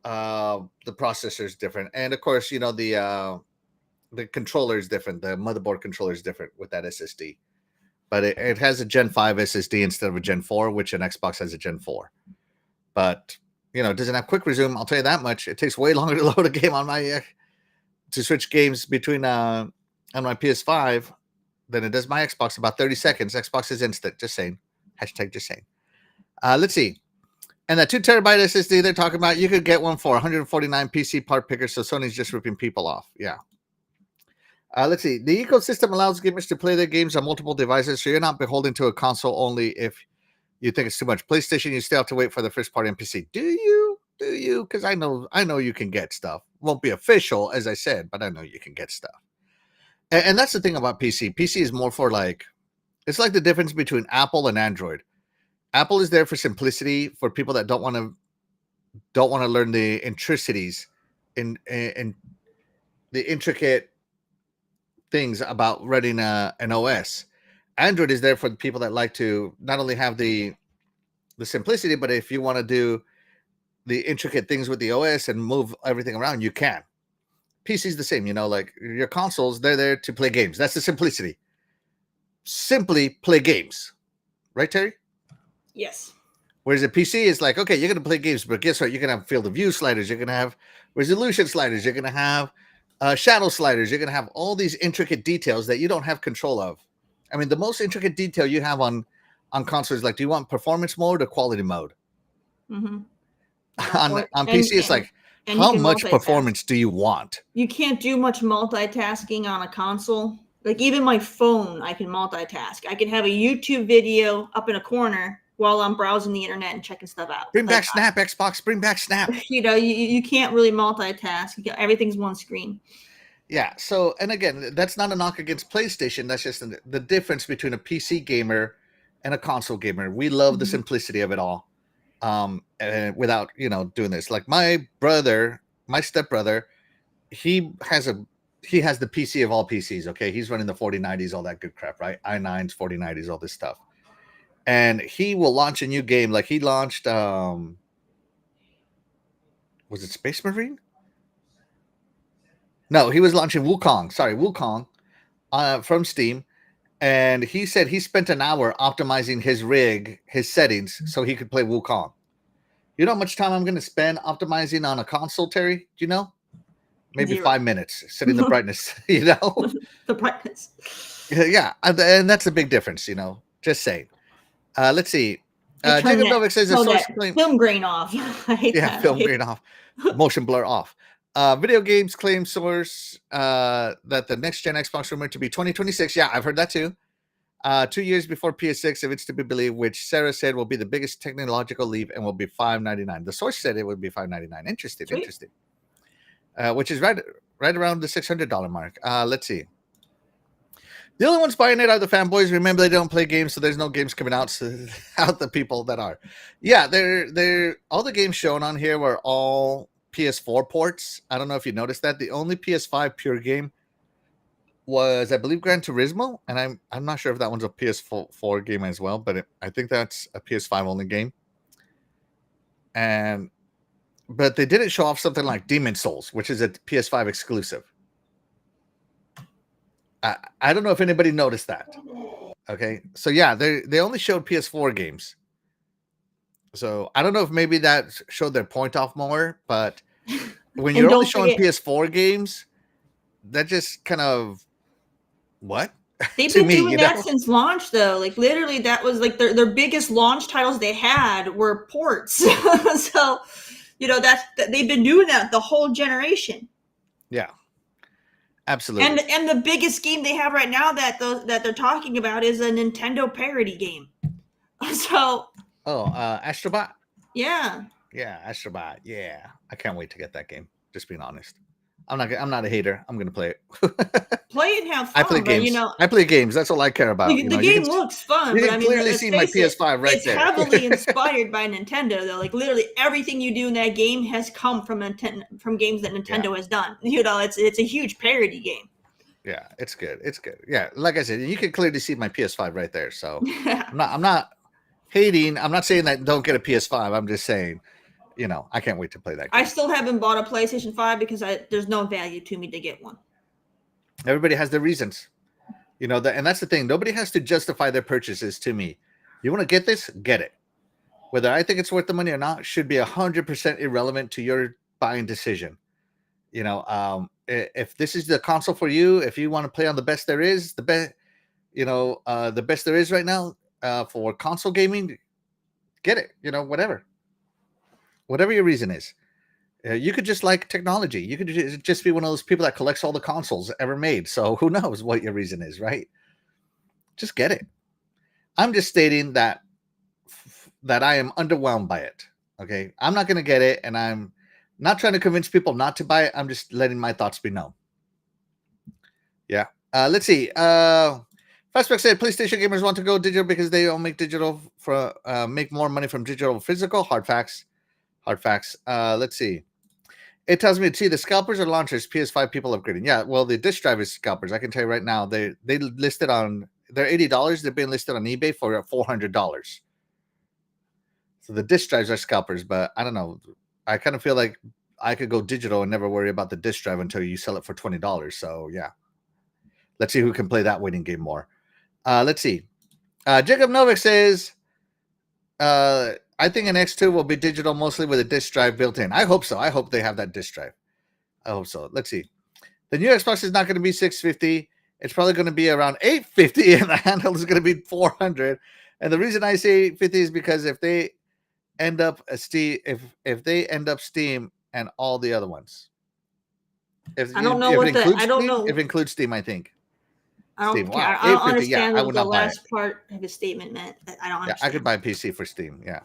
The processor is different. And of course, you know, the controller is different. The motherboard controller is different with that SSD. But it has a Gen 5 SSD instead of a Gen 4, which an Xbox has a Gen 4. But, you know, it doesn't have quick resume. I'll tell you that much. It takes way longer to load a game on my to switch games between on my PS5 than it does my Xbox. About 30 seconds. Xbox is instant. Just saying. Hashtag just saying. Let's see. And that 2 terabyte SSD they're talking about, you could get one for 149 PC part picker. So Sony's just ripping people off. Yeah. Let's see. The ecosystem allows gamers to play their games on multiple devices, so you're not beholden to a console only if you think it's too much. PlayStation, you still have to wait for the first party NPC. Do you? Do you? Because I know you can get stuff. Won't be official, as I said, but I know you can get stuff. And that's the thing about PC. PC is more for like, it's like the difference between Apple and Android. Apple is there for simplicity, for people that don't want to learn the intricacies in the intricate things about running an OS. Android is there for the people that like to not only have the simplicity, but if you want to do the intricate things with the OS and move everything around, you can. PC is the same, you know, like your consoles, they're there to play games. That's the simplicity. Simply play games. Right, Terry? Yes. Whereas a PC is like, okay, you're going to play games, but guess what? You're going to have field of view sliders. You're going to have resolution sliders. You're going to have shadow sliders. You're going to have all these intricate details that you don't have control of. I mean, the most intricate detail you have on consoles, like, do you want performance mode or quality mode? Mm-hmm. On PC, it's like, how much performance do you want? You can't do much multitasking on a console. Like, even my phone, I can multitask. I can have a YouTube video up in a corner while I'm browsing the internet and checking stuff out. Bring back Snap, Xbox. Bring back Snap. You know, you can't really multitask. Everything's one screen. Yeah. So, and again, that's not a knock against PlayStation. That's just the difference between a PC gamer and a console gamer. We love the simplicity of it all. And without, you know, doing this. Like my stepbrother, he has the PC of all PCs. Okay. He's running the 4090s, all that good crap, right? i9s, 4090s, all this stuff. And he will launch a new game. Like he launched, was it Space Marine? No, he was launching Wukong. Sorry, Wukong from Steam. And he said he spent an hour optimizing his rig, his settings, so he could play Wukong. You know how much time I'm going to spend optimizing on a console, Terry? Do you know? Maybe 5 minutes, setting the brightness, you know? The brightness. Yeah, and that's a big difference, you know? Just saying. Let's see. Jacob Novik says a source claim. Film grain off. Film grain off. Motion blur off. Video games claim source that the next gen Xbox rumored to be 2026. Yeah, I've heard that too. 2 years before PS6, if it's to be believed, which Sarah said will be the biggest technological leap and will be $599. The source said it would be $599. Interesting. Sweet. Interesting. Which is right around the $600 mark. Let's see. The only ones buying it are the fanboys. Remember, they don't play games, so there's no games coming out. So out the people that are. Yeah, they're all the games shown on here were all PS4 ports. I don't know if you noticed that. The only PS5 pure game was, I believe, Gran Turismo, and I'm not sure if that one's a PS4 game as well, but I think that's a PS5 only game. But they didn't show off something like Demon Souls, which is a PS5 exclusive. I don't know if anybody noticed that. Okay, so yeah, they only showed PS4 games. So I don't know if maybe that showed their point off more, but when you're only showing PS4 games, that just kind of what? They've been doing that since launch, though. Like literally, that was like their biggest launch titles they had were ports. So, you know, they've been doing that the whole generation. Yeah. Absolutely. And the biggest game they have right now that they're talking about is a Nintendo parody game. So. Oh, Astrobot? Yeah. Yeah, Astrobot. Yeah. I can't wait to get that game, just being honest. I'm not a hater. I'm gonna play it. Play it and have I fun. play But games. I play games. That's all I care about. the game looks fun. you But can I mean, clearly let's see my face it, PS5 right it's there. heavily inspired by Nintendo. Though, like literally everything you do in that game has come from from games that Nintendo has done. You know, it's a huge parody game. Yeah, it's good. It's good. Yeah, like I said, you can clearly see my PS5 right there. So I'm not hating. I'm not saying that don't get a PS5. I'm just saying, you know, I can't wait to play that game. I still haven't bought a PlayStation 5 because there's no value to me to get one. Everybody has their reasons, you know, and that's the thing. Nobody has to justify their purchases to me. You want to get this? Get it. Whether I think it's worth the money or not should be 100% irrelevant to your buying decision. You know, if this is the console for you, if you want to play on the best there is, the best, you know, the best there is right now for console gaming, get it. You know, whatever your reason is. You could just like technology. You could just be one of those people that collects all the consoles ever made. So who knows what your reason is, right? Just get it. I'm just stating that I am underwhelmed by it. Okay, I'm not going to get it, and I'm not trying to convince people not to buy it. I'm just letting my thoughts be known. Yeah. Let's see. Fastback said PlayStation gamers want to go digital because they don't make digital for make more money from digital physical. Hard facts. Let's see. It tells me to see the scalpers or launchers. PS5 people upgrading. Yeah, well, the disc drive is scalpers. I can tell you right now. They listed on. They're $80. They're being listed on eBay for $400. So the disc drives are scalpers, but I don't know. I kind of feel like I could go digital and never worry about the disc drive until you sell it for $20. So yeah, let's see who can play that waiting game more. Let's see. Jacob Novik says, I think an X2 will be digital mostly with a disc drive built in. I hope so. I hope they have that disc drive. I hope so. Let's see. The new Xbox is not going to be $650. It's probably going to be around $850, and the handle is going to be $400. And the reason I say $850 is because if they end up Steam, if they end up Steam and all the other ones, I don't know what the I don't know if it includes Steam, I think. I don't Steam. care. Wow. I don't understand I what would the not buy last part of his statement meant. I don't understand. I could buy a PC for Steam. Yeah.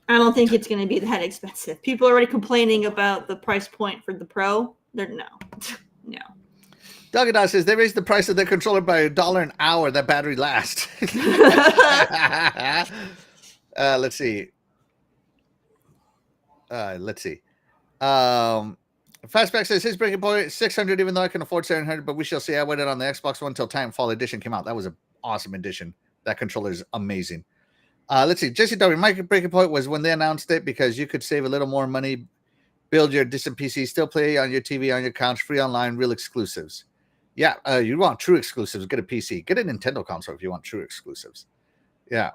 I don't think it's going to be that expensive. People are already complaining about the price point for the Pro. No. Doggy Dog says they raised the price of their controller by $1 an hour. That battery lasts. Let's see. Fastback says his breaking point 600, even though I can afford 700, but we shall see. I waited on the Xbox One until Titanfall Edition came out. That was an awesome edition. That controller is amazing. Let's see. Jesse W. My breaking point was when they announced it because you could save a little more money, build your distant PC, still play on your TV, on your couch, free online, real exclusives. Yeah, you want true exclusives, get a PC. Get a Nintendo console if you want true exclusives. Yeah.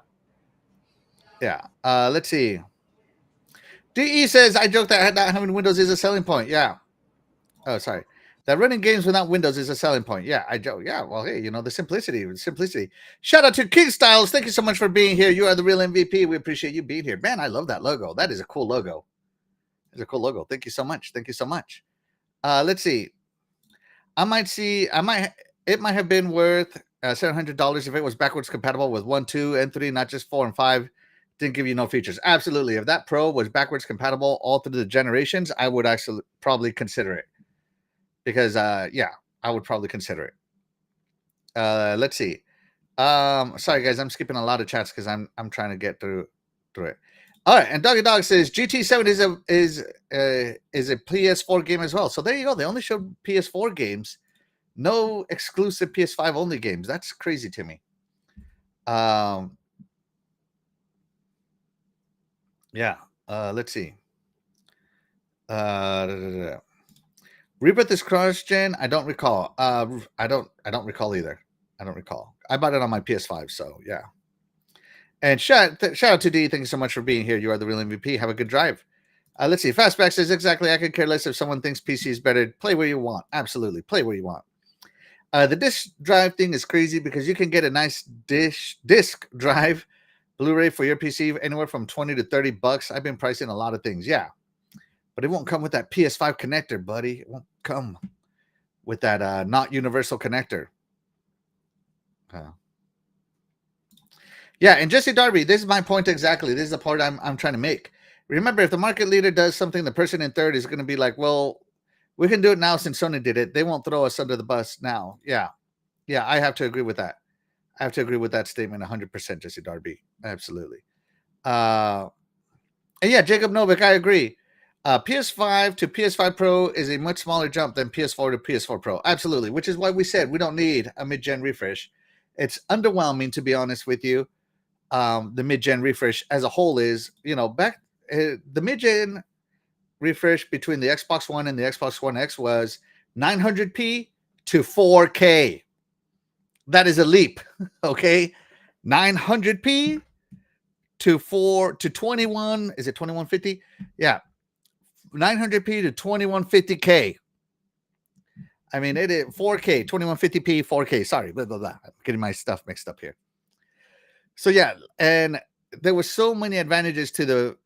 Let's see. DE says, I joke that not having Windows is a selling point. Yeah. Oh, sorry. That running games without Windows is a selling point. Yeah, I joke. Yeah, well, hey, you know, the simplicity. Shout out to King Styles. Thank you so much for being here. You are the real MVP. We appreciate you being here. Man, I love that logo. That is a cool logo. It's a cool logo. Thank you so much. Let's see. It might have been worth $700 if it was backwards compatible with 1, 2, and 3, not just 4 and 5. Didn't give you no features. Absolutely. If that Pro was backwards compatible all through the generations, I would actually probably consider it. Because I would probably consider it. Let's see. Sorry guys, I'm skipping a lot of chats because I'm trying to get through it. All right, and Doggy Dog says GT7 is a PS4 game as well. So there you go. They only showed PS4 games, no exclusive PS5 only games. That's crazy to me. Let's see. Rebirth is cross-gen. I don't recall. I don't recall either. I don't recall. I bought it on my PS5, so yeah. And shout out to D. Thank you so much for being here. You are the real MVP. Have a good drive. Let's see. Fastback says exactly. I could care less if someone thinks PC is better. Play where you want. Absolutely, play where you want. The disc drive thing is crazy because you can get a nice disc drive Blu-ray for your PC anywhere from $20 to $30. I've been pricing a lot of things. Yeah. But it won't come with that PS5 connector, buddy. It won't come with that not universal connector. Yeah, and Jesse Darby, this is my point exactly. This is the part I'm trying to make. Remember, if the market leader does something, the person in third is going to be like, well, we can do it now since Sony did it. They won't throw us under the bus now. Yeah. Yeah, I have to agree with that. I have to agree with that statement 100%, Jesse Darby. Absolutely. And yeah, Jacob Novik, I agree. PS5 to PS5 Pro is a much smaller jump than PS4 to PS4 Pro. Absolutely, which is why we said we don't need a mid-gen refresh. It's underwhelming, to be honest with you. The mid-gen refresh as a whole is, the mid-gen refresh between the Xbox One and the Xbox One X was 900p to 4K. That is a leap, okay? 900p to 21, is it 2150? Yeah. 900p to 2150k. I mean, it is 4K, 2150p, 4K. Sorry, blah, blah, blah. I'm getting my stuff mixed up here. So yeah, and there were so many advantages to the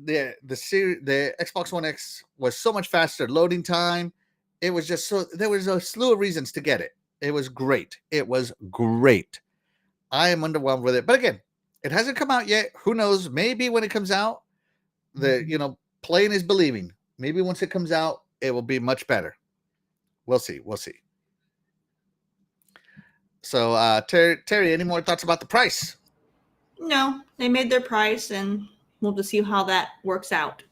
Xbox One X was so much faster loading time. It was just there was a slew of reasons to get it. It was great. It was great. I am underwhelmed with it, but again, it hasn't come out yet. Who knows? Maybe when it comes out, playing is believing. Maybe once it comes out, it will be much better. We'll see. We'll see. So, Terry, any more thoughts about the price? No, they made their price, and we'll just see how that works out.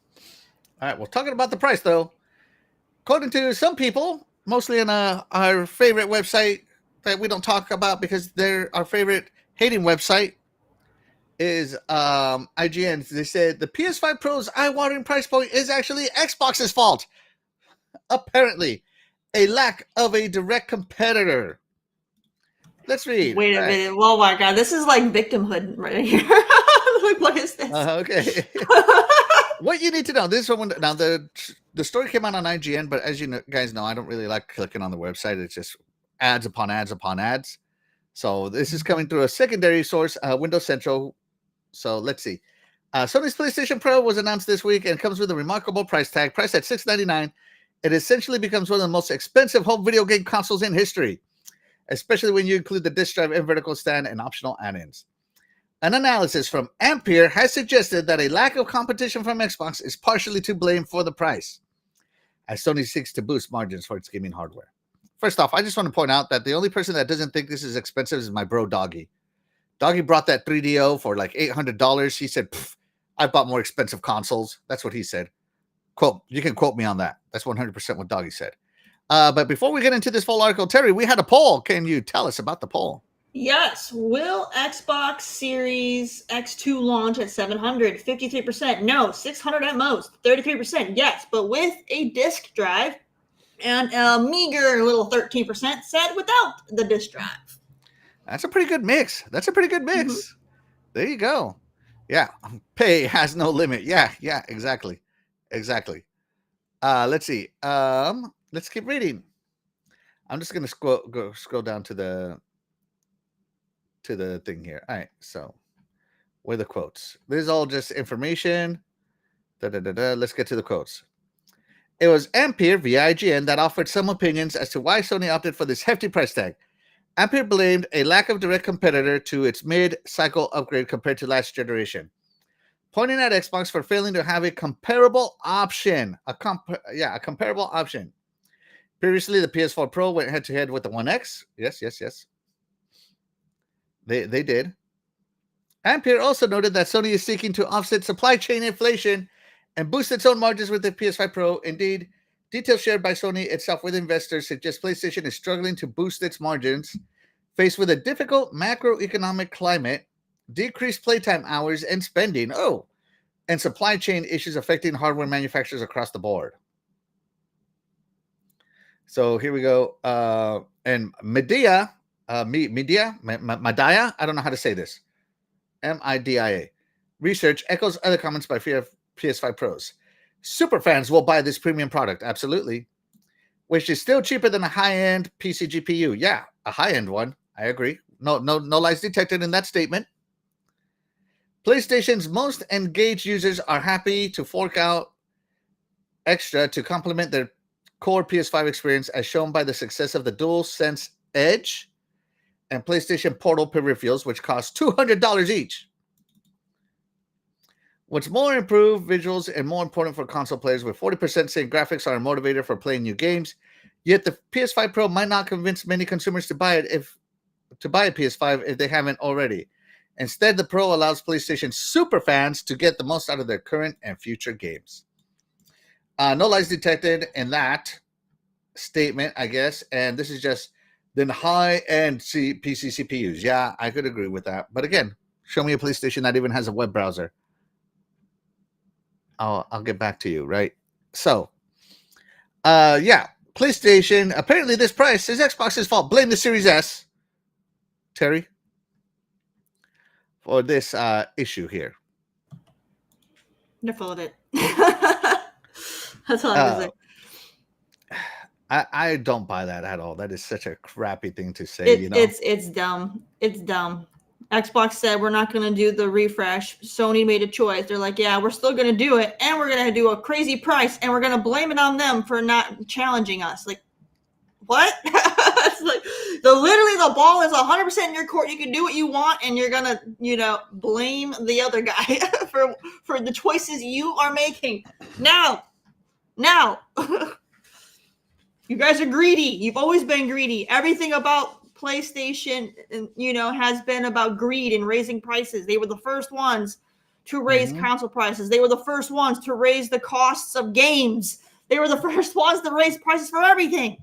All right. Well, talking about the price, though, according to some people, mostly on our favorite website that we don't talk about because they're our favorite hating website, is IGN. They said the PS5 Pro's eye-watering price point is actually Xbox's fault. Apparently, a lack of a direct competitor. Let's read. Wait a minute. Oh my God. This is like victimhood right here. Like, what is this? Okay. What you need to know, this one, now the story came out on IGN, but as you guys know, I don't really like clicking on the website. It's just ads upon ads upon ads. So this is coming through a secondary source, Windows Central. So let's see. Sony's PlayStation Pro was announced this week and comes with a remarkable price tag, priced at $699. It essentially becomes one of the most expensive home video game consoles in history, especially when you include the disc drive and vertical stand and optional add-ins. An analysis from Ampere has suggested that a lack of competition from Xbox is partially to blame for the price, as Sony seeks to boost margins for its gaming hardware. First off, I just want to point out that the only person that doesn't think this is expensive is my bro Doggy. Doggy brought that 3DO for like $800. He said, I bought more expensive consoles. That's what he said. Quote, you can quote me on that. That's 100% what Doggy said. But before we get into this full article, Terry, we had a poll. Can you tell us about the poll? Yes. Will Xbox Series X2 launch at 700? 53%. No. 600 at most. 33%. Yes. But with a disk drive, and a meager little 13% said without the disk drive. That's a pretty good mix. Mm-hmm. There you go. Yeah. Pay has no limit. Yeah, exactly. Let's see. Let's keep reading. I'm just going to scroll down to the thing here. All right. So where are the quotes? This is all just information. Let's get to the quotes. It was Ampere via IGN that offered some opinions as to why Sony opted for this hefty price tag. Ampere blamed a lack of direct competitor to its mid-cycle upgrade compared to last generation, pointing at Xbox for failing to have a comparable option. A comparable option. Previously, the PS4 Pro went head-to-head with the One X. Yes. They did. Ampere also noted that Sony is seeking to offset supply chain inflation and boost its own margins with the PS5 Pro. Indeed, details shared by Sony itself with investors suggest PlayStation is struggling to boost its margins, faced with a difficult macroeconomic climate, decreased playtime hours and spending, and supply chain issues affecting hardware manufacturers across the board. So here we go. And Medea, I don't know how to say this. MIDIA. Research echoes other comments by PS5 Pros. Superfans will buy this premium product, absolutely, which is still cheaper than a high-end PC GPU. Yeah, a high-end one. I agree. No lies detected in that statement. PlayStation's most engaged users are happy to fork out extra to complement their core PS5 experience, as shown by the success of the DualSense Edge and PlayStation Portal peripherals, which cost $200 each. What's more improved visuals and more important for console players, with 40% saying graphics are a motivator for playing new games. Yet the PS5 Pro might not convince many consumers to buy a PS5 if they haven't already. Instead, the Pro allows PlayStation super fans to get the most out of their current and future games. No lies detected in that statement, I guess. And this is just the high-end PC CPUs. Yeah, I could agree with that. But again, show me a PlayStation that even has a web browser. I'll get back to you, right? So, yeah, PlayStation. Apparently, this price is Xbox's fault. Blame the Series S, Terry, for this issue here. They're full of it. That's all I'm gonna say. I don't buy that at all. That is such a crappy thing to say. It's dumb. It's dumb. Xbox said we're not going to do the refresh. Sony made a choice. They're like, yeah, we're still going to do it, and we're going to do a crazy price, and we're going to blame it on them for not challenging us. Like, what? It's like literally the ball is 100% in your court. You can do what you want, and you're going to, blame the other guy for the choices you are making. Now. You guys are greedy. You've always been greedy. Everything about PlayStation, has been about greed and raising prices. They were the first ones to raise console prices. They were the first ones to raise the costs of games. They were the first ones to raise prices for everything.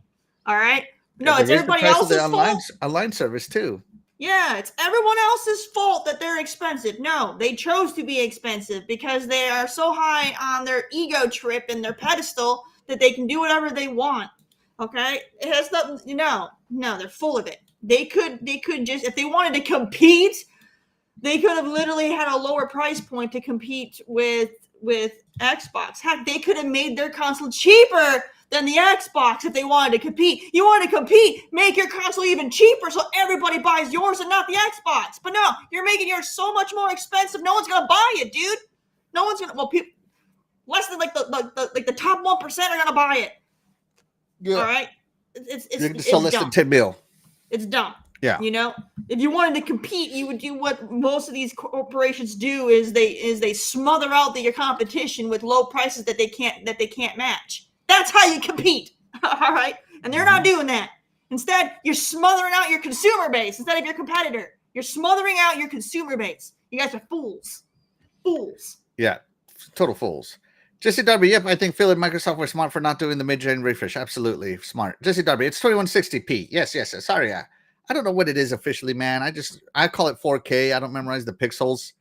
All right? No, it's everybody else's fault. Online service too. Yeah, it's everyone else's fault that they're expensive. No, they chose to be expensive because they are so high on their ego trip and their pedestal that they can do whatever they want. Okay? It has nothing, no, they're full of it. They could just, if they wanted to compete, they could have literally had a lower price point to compete with Xbox. Heck, they could have made their console cheaper than the Xbox if they wanted to compete. You want to compete, make your console even cheaper so everybody buys yours and not the Xbox. But no, you're making yours so much more expensive. No one's gonna buy it, dude. No one's gonna. Well, people less than the top 1% are gonna buy it. Yeah. All right. It's less than 10 mil. It's dumb. Yeah. If you wanted to compete, you would do what most of these corporations do is they smother out your competition with low prices that they can't match. That's how you compete. All right. And they're not doing that. Instead, you're smothering out your consumer base instead of your competitor. You're smothering out your consumer base. You guys are fools. Fools. Yeah. Total fools. Jesse Darby, yep, I think Phil and Microsoft were smart for not doing the mid-gen refresh. Absolutely smart. Jesse Darby, it's 2160p. Yes. Sorry, I don't know what it is officially, man. I call it 4K. I don't memorize the pixels,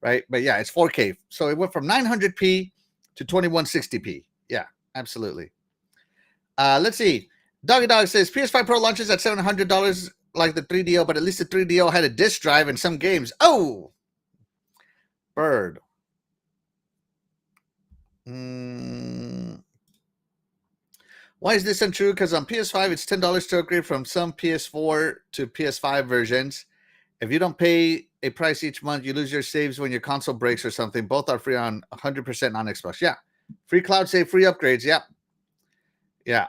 right? But yeah, it's 4K. So it went from 900p to 2160p. Yeah, absolutely. Let's see. Doggy Dog says PS5 Pro launches at $700 like the 3DO, but at least the 3DO had a disk drive and some games. Oh, bird. Why is this untrue? Because on PS5, it's $10 to upgrade from some PS4 to PS5 versions. If you don't pay a price each month, you lose your saves when your console breaks or something. Both are free on 100% on Xbox. Yeah. Free cloud save, free upgrades. Yep. Yeah.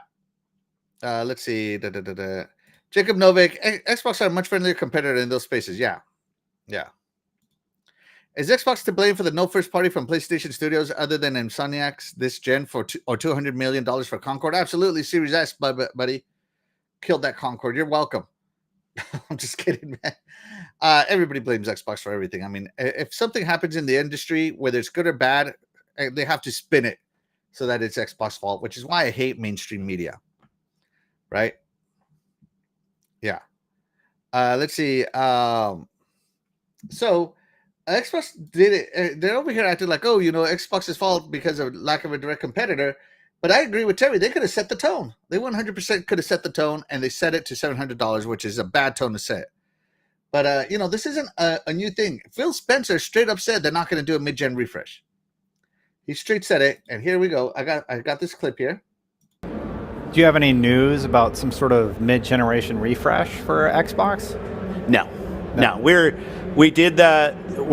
Let's see. Jacob Novik. Xbox are a much friendlier competitor in those spaces. Yeah. Is Xbox to blame for the no first party from PlayStation Studios other than Insomniacs this gen for $200 million for Concord? Absolutely. Series S, buddy. Killed that Concord. You're welcome. I'm just kidding, man. Everybody blames Xbox for everything. I mean, if something happens in the industry, whether it's good or bad, they have to spin it so that it's Xbox fault, which is why I hate mainstream media. Right? Yeah. Let's see. So Xbox did it. They're over here acting like, Xbox's fault because of lack of a direct competitor. But I agree with Terry. They could have set the tone. They 100% could have set the tone, and they set it to $700, which is a bad tone to set. But, this isn't a new thing. Phil Spencer straight up said they're not going to do a mid-gen refresh. He straight said it, and here we go. I got this clip here. Do you have any news about some sort of mid-generation refresh for Xbox? No. We're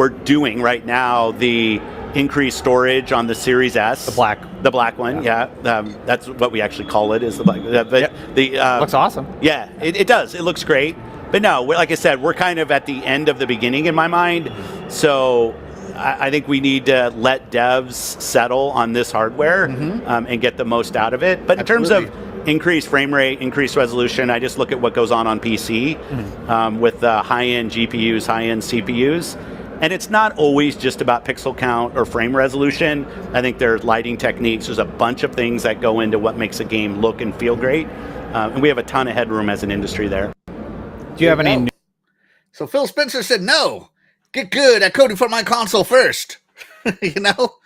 doing right now the increased storage on the Series S. The black one, yeah. That's what we actually call it, is the black. Looks awesome. Yeah, it does. It looks great. But no, like I said, we're kind of at the end of the beginning in my mind. So I think we need to let devs settle on this hardware and get the most out of it. But in terms of increased frame rate, increased resolution, I just look at what goes on PC with high-end GPUs, high-end CPUs. And it's not always just about pixel count or frame resolution. I think there's lighting techniques. There's a bunch of things that go into what makes a game look and feel great. And we have a ton of headroom as an industry there. Do you have any? So Phil Spencer said, "No, get good at coding for my console first." You know,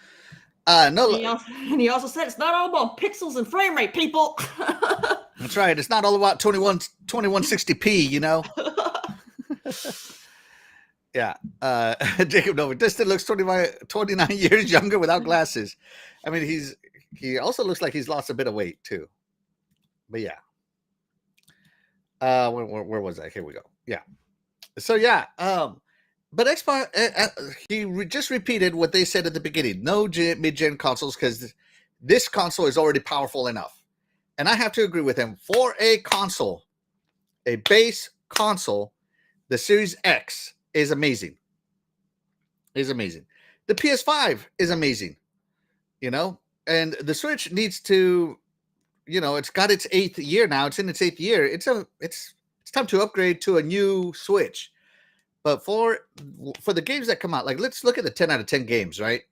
no. And he also said it's not all about pixels and frame rate, people. That's right. It's not all about 2160p. You know. Yeah. Jacob Novak. Distant looks 29 years younger without glasses. I mean, he also looks like he's lost a bit of weight too. But yeah. Where was I? Here we go. Yeah. So yeah. But Xbox, just repeated what they said at the beginning. No mid-gen consoles because this console is already powerful enough. And I have to agree with him. For a console, a base console, the Series X is amazing. Is amazing. The PS5 is amazing. You know, and the Switch needs to, you know, it's got its 8th year now. It's in its 8th year. It's time to upgrade to a new Switch. But for the games that come out, like let's look at the 10 out of 10 games, right?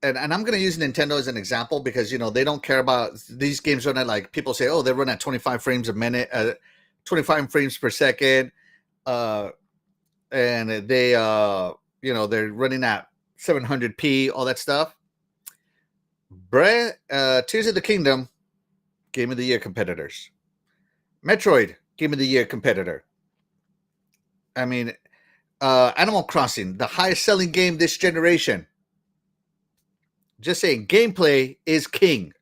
And I'm going to use Nintendo as an example because, you know, they don't care about these games run at like people say, oh, they run at 25 frames a minute, 25 frames per second. And they, you know, they're running at 700p, all that stuff. Tears of the Kingdom, Game of the Year competitors. Metroid, Game of the Year competitor. I mean, Animal Crossing, the highest selling game this generation. Just saying, gameplay is king.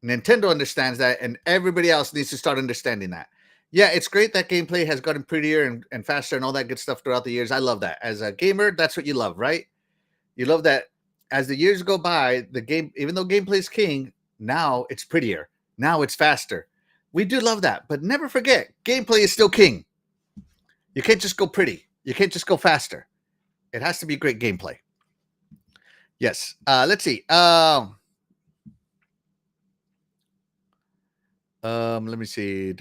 Nintendo understands that, and everybody else needs to start understanding that. Yeah, it's great that gameplay has gotten prettier and faster and all that good stuff throughout the years. I love that. As a gamer, that's what you love, right? You love that as the years go by, the game, even though gameplay is king, now it's prettier. Now it's faster. We do love that, but never forget, gameplay is still king. You can't just go pretty. You can't just go faster. It has to be great gameplay. Yes. Let's see. Let me see.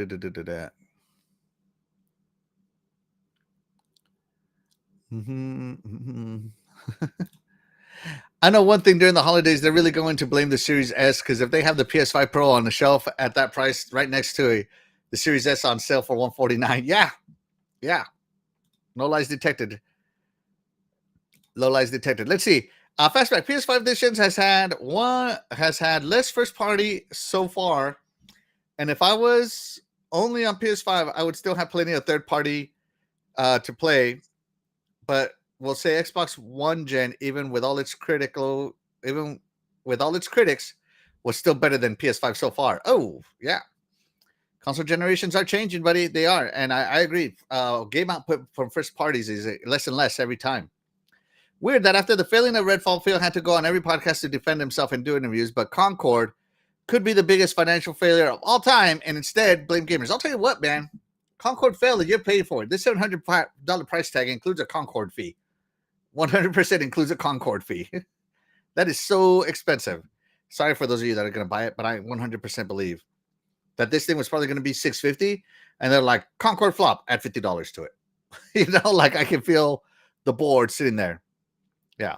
I know one thing during the holidays, they're really going to blame the Series S because if they have the PS5 Pro on the shelf at that price right next to the Series S on sale for $149, yeah, no lies detected. Low lies detected. Let's see. Fastback PS5 editions has had less first party so far, and if I was only on PS5, I would still have plenty of third party to play. But we'll say Xbox One gen, even with all its critics, was still better than PS5 so far. Oh yeah, console generations are changing, buddy. They are, and I agree. Game output from first parties is less and less every time. Weird that after the failing of Redfall, Phil had to go on every podcast to defend himself and do interviews, but Concord could be the biggest financial failure of all time, and instead blame gamers. I'll tell you what, man. Concord failed, and you're paying for it. This $700 price tag includes a Concord fee. 100% includes a Concord fee. That is so expensive. Sorry for those of you that are going to buy it, but I 100% believe that this thing was probably going to be $650, and they're like, Concord flop, add $50 to it. You know, like I can feel the board sitting there. Yeah.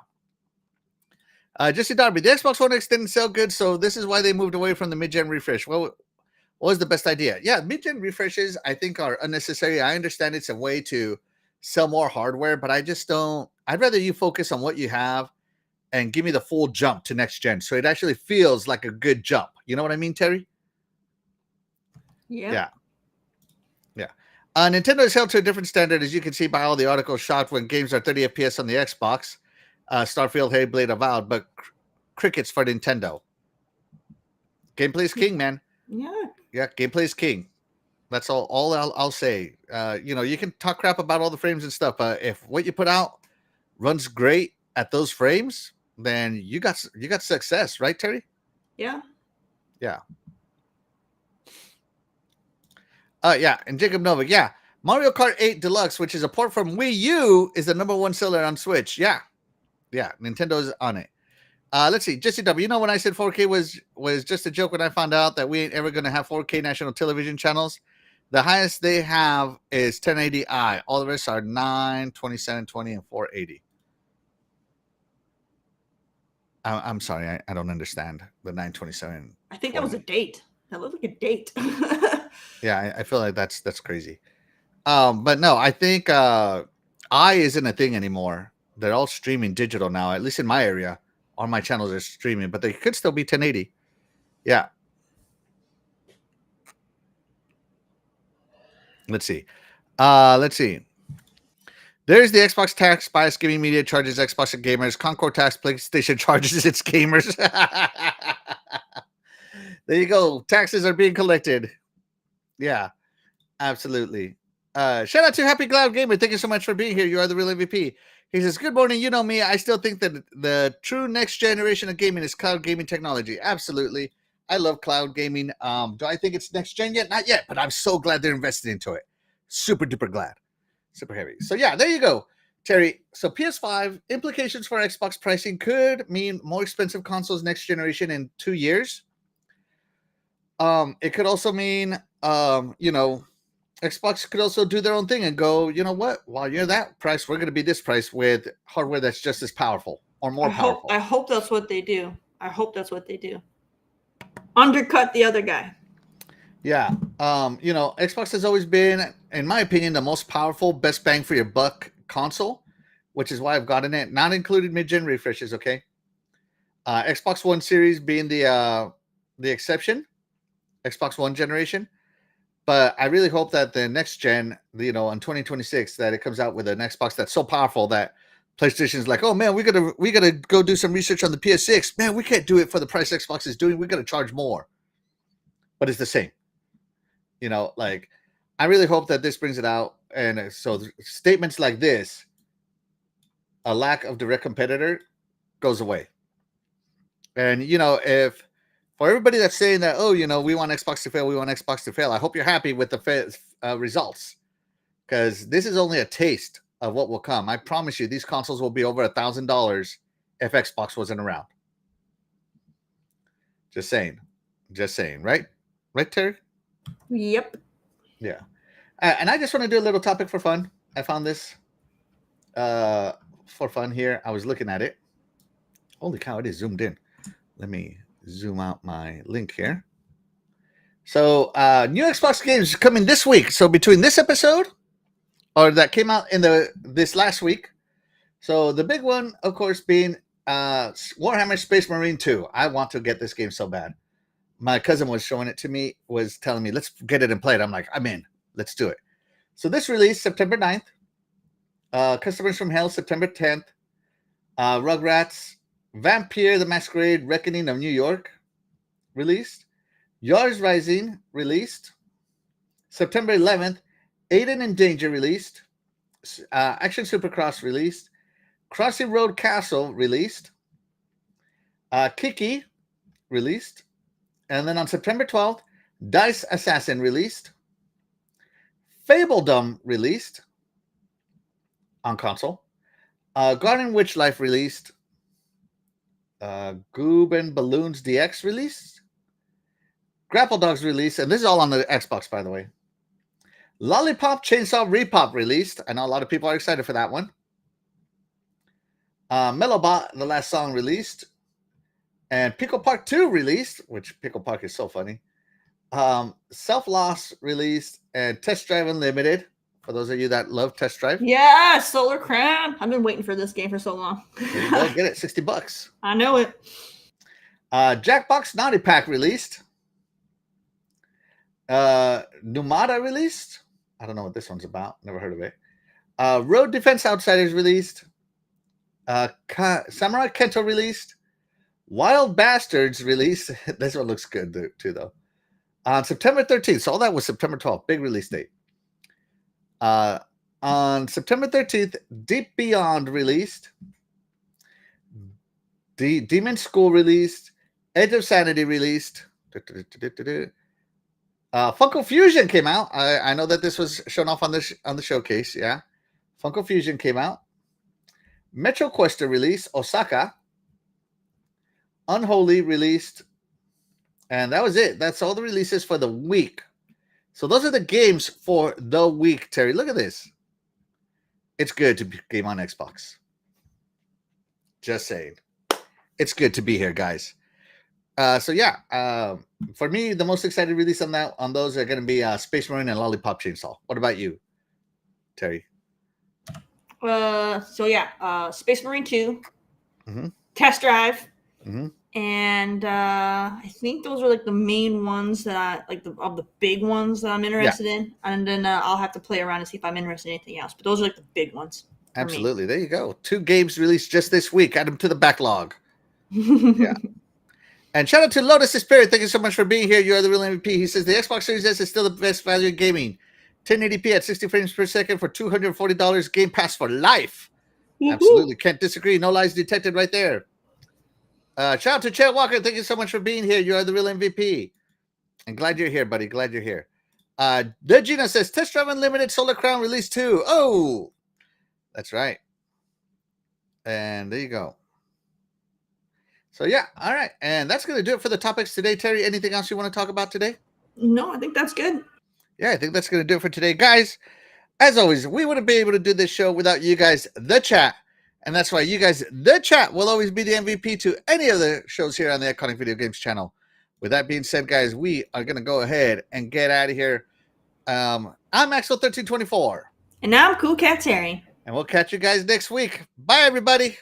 Jesse Darby, the Xbox One X didn't sell good, so this is why they moved away from the mid-gen refresh. Well, what was the best idea? Yeah, mid-gen refreshes, I think, are unnecessary. I understand it's a way to sell more hardware, but I just don't. I'd rather you focus on what you have and give me the full jump to next gen, so it actually feels like a good jump. You know what I mean, Terry? Yeah. Nintendo is held to a different standard, as you can see by all the articles shot when games are 30 FPS on the Xbox. Starfield, Hellblade avowed, but crickets for Nintendo. Gameplay is king, man. Yeah, gameplay is king. That's all I'll say. You know, you can talk crap about all the frames and stuff, but if what you put out runs great at those frames, then you got success, right, Terry? Yeah. Yeah. And Jacob Novak, yeah. Mario Kart 8 Deluxe, which is a port from Wii U, is the #1 seller on Switch. Yeah. Nintendo's on it. Let's see. Jesse W. You know when I said 4K was just a joke when I found out that we ain't ever going to have 4K national television channels? The highest they have is 1080i. All the rest are 9, 2720, and 480. I'm sorry. I don't understand the 927. I think that was a date. That looked like a date. Yeah, I feel like that's crazy. But no, I think I isn't a thing anymore. They're all streaming digital now, at least in my area. All my channels are streaming, but they could still be 1080. Yeah. Let's see. There's the Xbox tax bias giving media charges Xbox and gamers. Concord tax PlayStation charges its gamers. There you go. Taxes are being collected. Yeah, absolutely. Shout out to Happy Cloud Gamer. Thank you so much for being here. You are the real MVP. He says, good morning. You know me. I still think that the true next generation of gaming is cloud gaming technology. Absolutely. I love cloud gaming. Do I think it's next gen yet? Not yet, but I'm so glad they're invested into it. Super duper glad. Super heavy. So yeah, there you go, Terry. So PS5 implications for Xbox pricing could mean more expensive consoles next generation in 2 years. It could also mean, Xbox could also do their own thing and go, you know what? While you're that price, we're going to be this price with hardware that's just as powerful or more powerful. I hope that's what they do. Undercut the other guy. Yeah. Xbox has always been, in my opinion, the most powerful, best bang for your buck console, which is why I've gotten it, not included mid-gen refreshes, okay? Xbox One series being the exception, Xbox One generation. But I really hope that the next gen, in 2026, that it comes out with an Xbox that's so powerful that PlayStation's like, oh man, we gotta go do some research on the PS6. Man, we can't do it for the price Xbox is doing. We gotta charge more. But it's the same. I really hope that this brings it out. And so statements like this, a lack of direct competitor, goes away. And if for everybody that's saying that, we want Xbox to fail, I hope you're happy with the results, because this is only a taste of what will come. I promise you, these consoles will be over $1,000 if Xbox wasn't around. Just saying, right? Right, Terry? Yep. Yeah. And I just want to do a little topic for fun. I found this for fun here. I was looking at it. Holy cow, it is zoomed in. Let me zoom out my link here. So new Xbox games coming this week. So between this episode, or that came out in this last week. So the big one, of course, being Warhammer Space Marine 2. I want to get this game so bad. My cousin was showing it to me, was telling me, let's get it and play it. I'm like, I'm in. Let's do it. So this released September 9th. Customers from Hell, September 10th. Rugrats, Vampire the Masquerade, Reckoning of New York, released. Yours Rising, released. September 11th. Aiden in Danger, released. Action Supercross, released. Crossy Road Castle, released. Kiki, released. And then on September 12th, Dice Assassin, released. Fabledom, released on console. Garden Witch Life, released. Goob and Balloons DX, released. Grapple Dogs, released. And this is all on the Xbox, by the way. Lollipop Chainsaw Repop, released. I know a lot of people are excited for that one. Mellowbot, The Last Song, released. And Pickle Park 2 released, which Pickle Park is so funny. Self Loss released, and Test Drive Unlimited, for those of you that love Test Drive. Yeah, Solar Crown. I've been waiting for this game for so long. There you go, get it, $60. I know it. Jackbox Naughty Pack released. Numata released. I don't know what this one's about. Never heard of it. Road Defense Outsiders released. Samurai Kento released. Wild Bastards released. This one looks good too, though. On September 13th. So all that was September 12th. Big release date. On September 13th, Deep Beyond released. Demon School released. Edge of Sanity released. Funko Fusion came out. I know that this was shown off on the showcase. Yeah, Funko Fusion came out. Metro Quester release. Osaka. Unholy released. And that was it. That's all the releases for the week. So those are the games for the week, Terry. Look at this. It's good to game on Xbox. Just saying. It's good to be here, guys. So yeah, for me, the most excited release on those are going to be Space Marine and Lollipop Chainsaw. What about you, Terry? So yeah, Space Marine 2, Mm-hmm. Test Drive, Mm-hmm. and I think those are like the main ones that I like of the big ones that I'm interested in. And then I'll have to play around and see if I'm interested in anything else. But those are like the big ones. Absolutely. There you go. 2 games released just this week. Add them to the backlog. Yeah. And shout out to Lotus Spirit. Thank you so much for being here. You are the real MVP. He says the Xbox Series S is still the best value in gaming. 1080p at 60 frames per second for $240. Game Pass for life. Absolutely. Can't disagree. No lies detected right there. Shout out to Chad Walker. Thank you so much for being here. You are the real MVP. And glad you're here, buddy. Glad you're here. The Gina says Test Drive Unlimited Solar Crown Release 2. Oh, that's right. And there you go. So yeah, all right. And that's going to do it for the topics today. Terry, anything else you want to talk about today? No, I think that's good. Yeah, I think that's going to do it for today. Guys, as always, we wouldn't be able to do this show without you guys, the chat. And that's why you guys, the chat, will always be the MVP to any of the shows here on the Iconic Video Games channel. With that being said, guys, we are going to go ahead and get out of here. I'm Maxwell1324. And now I'm Cool Cat Terry. And we'll catch you guys next week. Bye, everybody.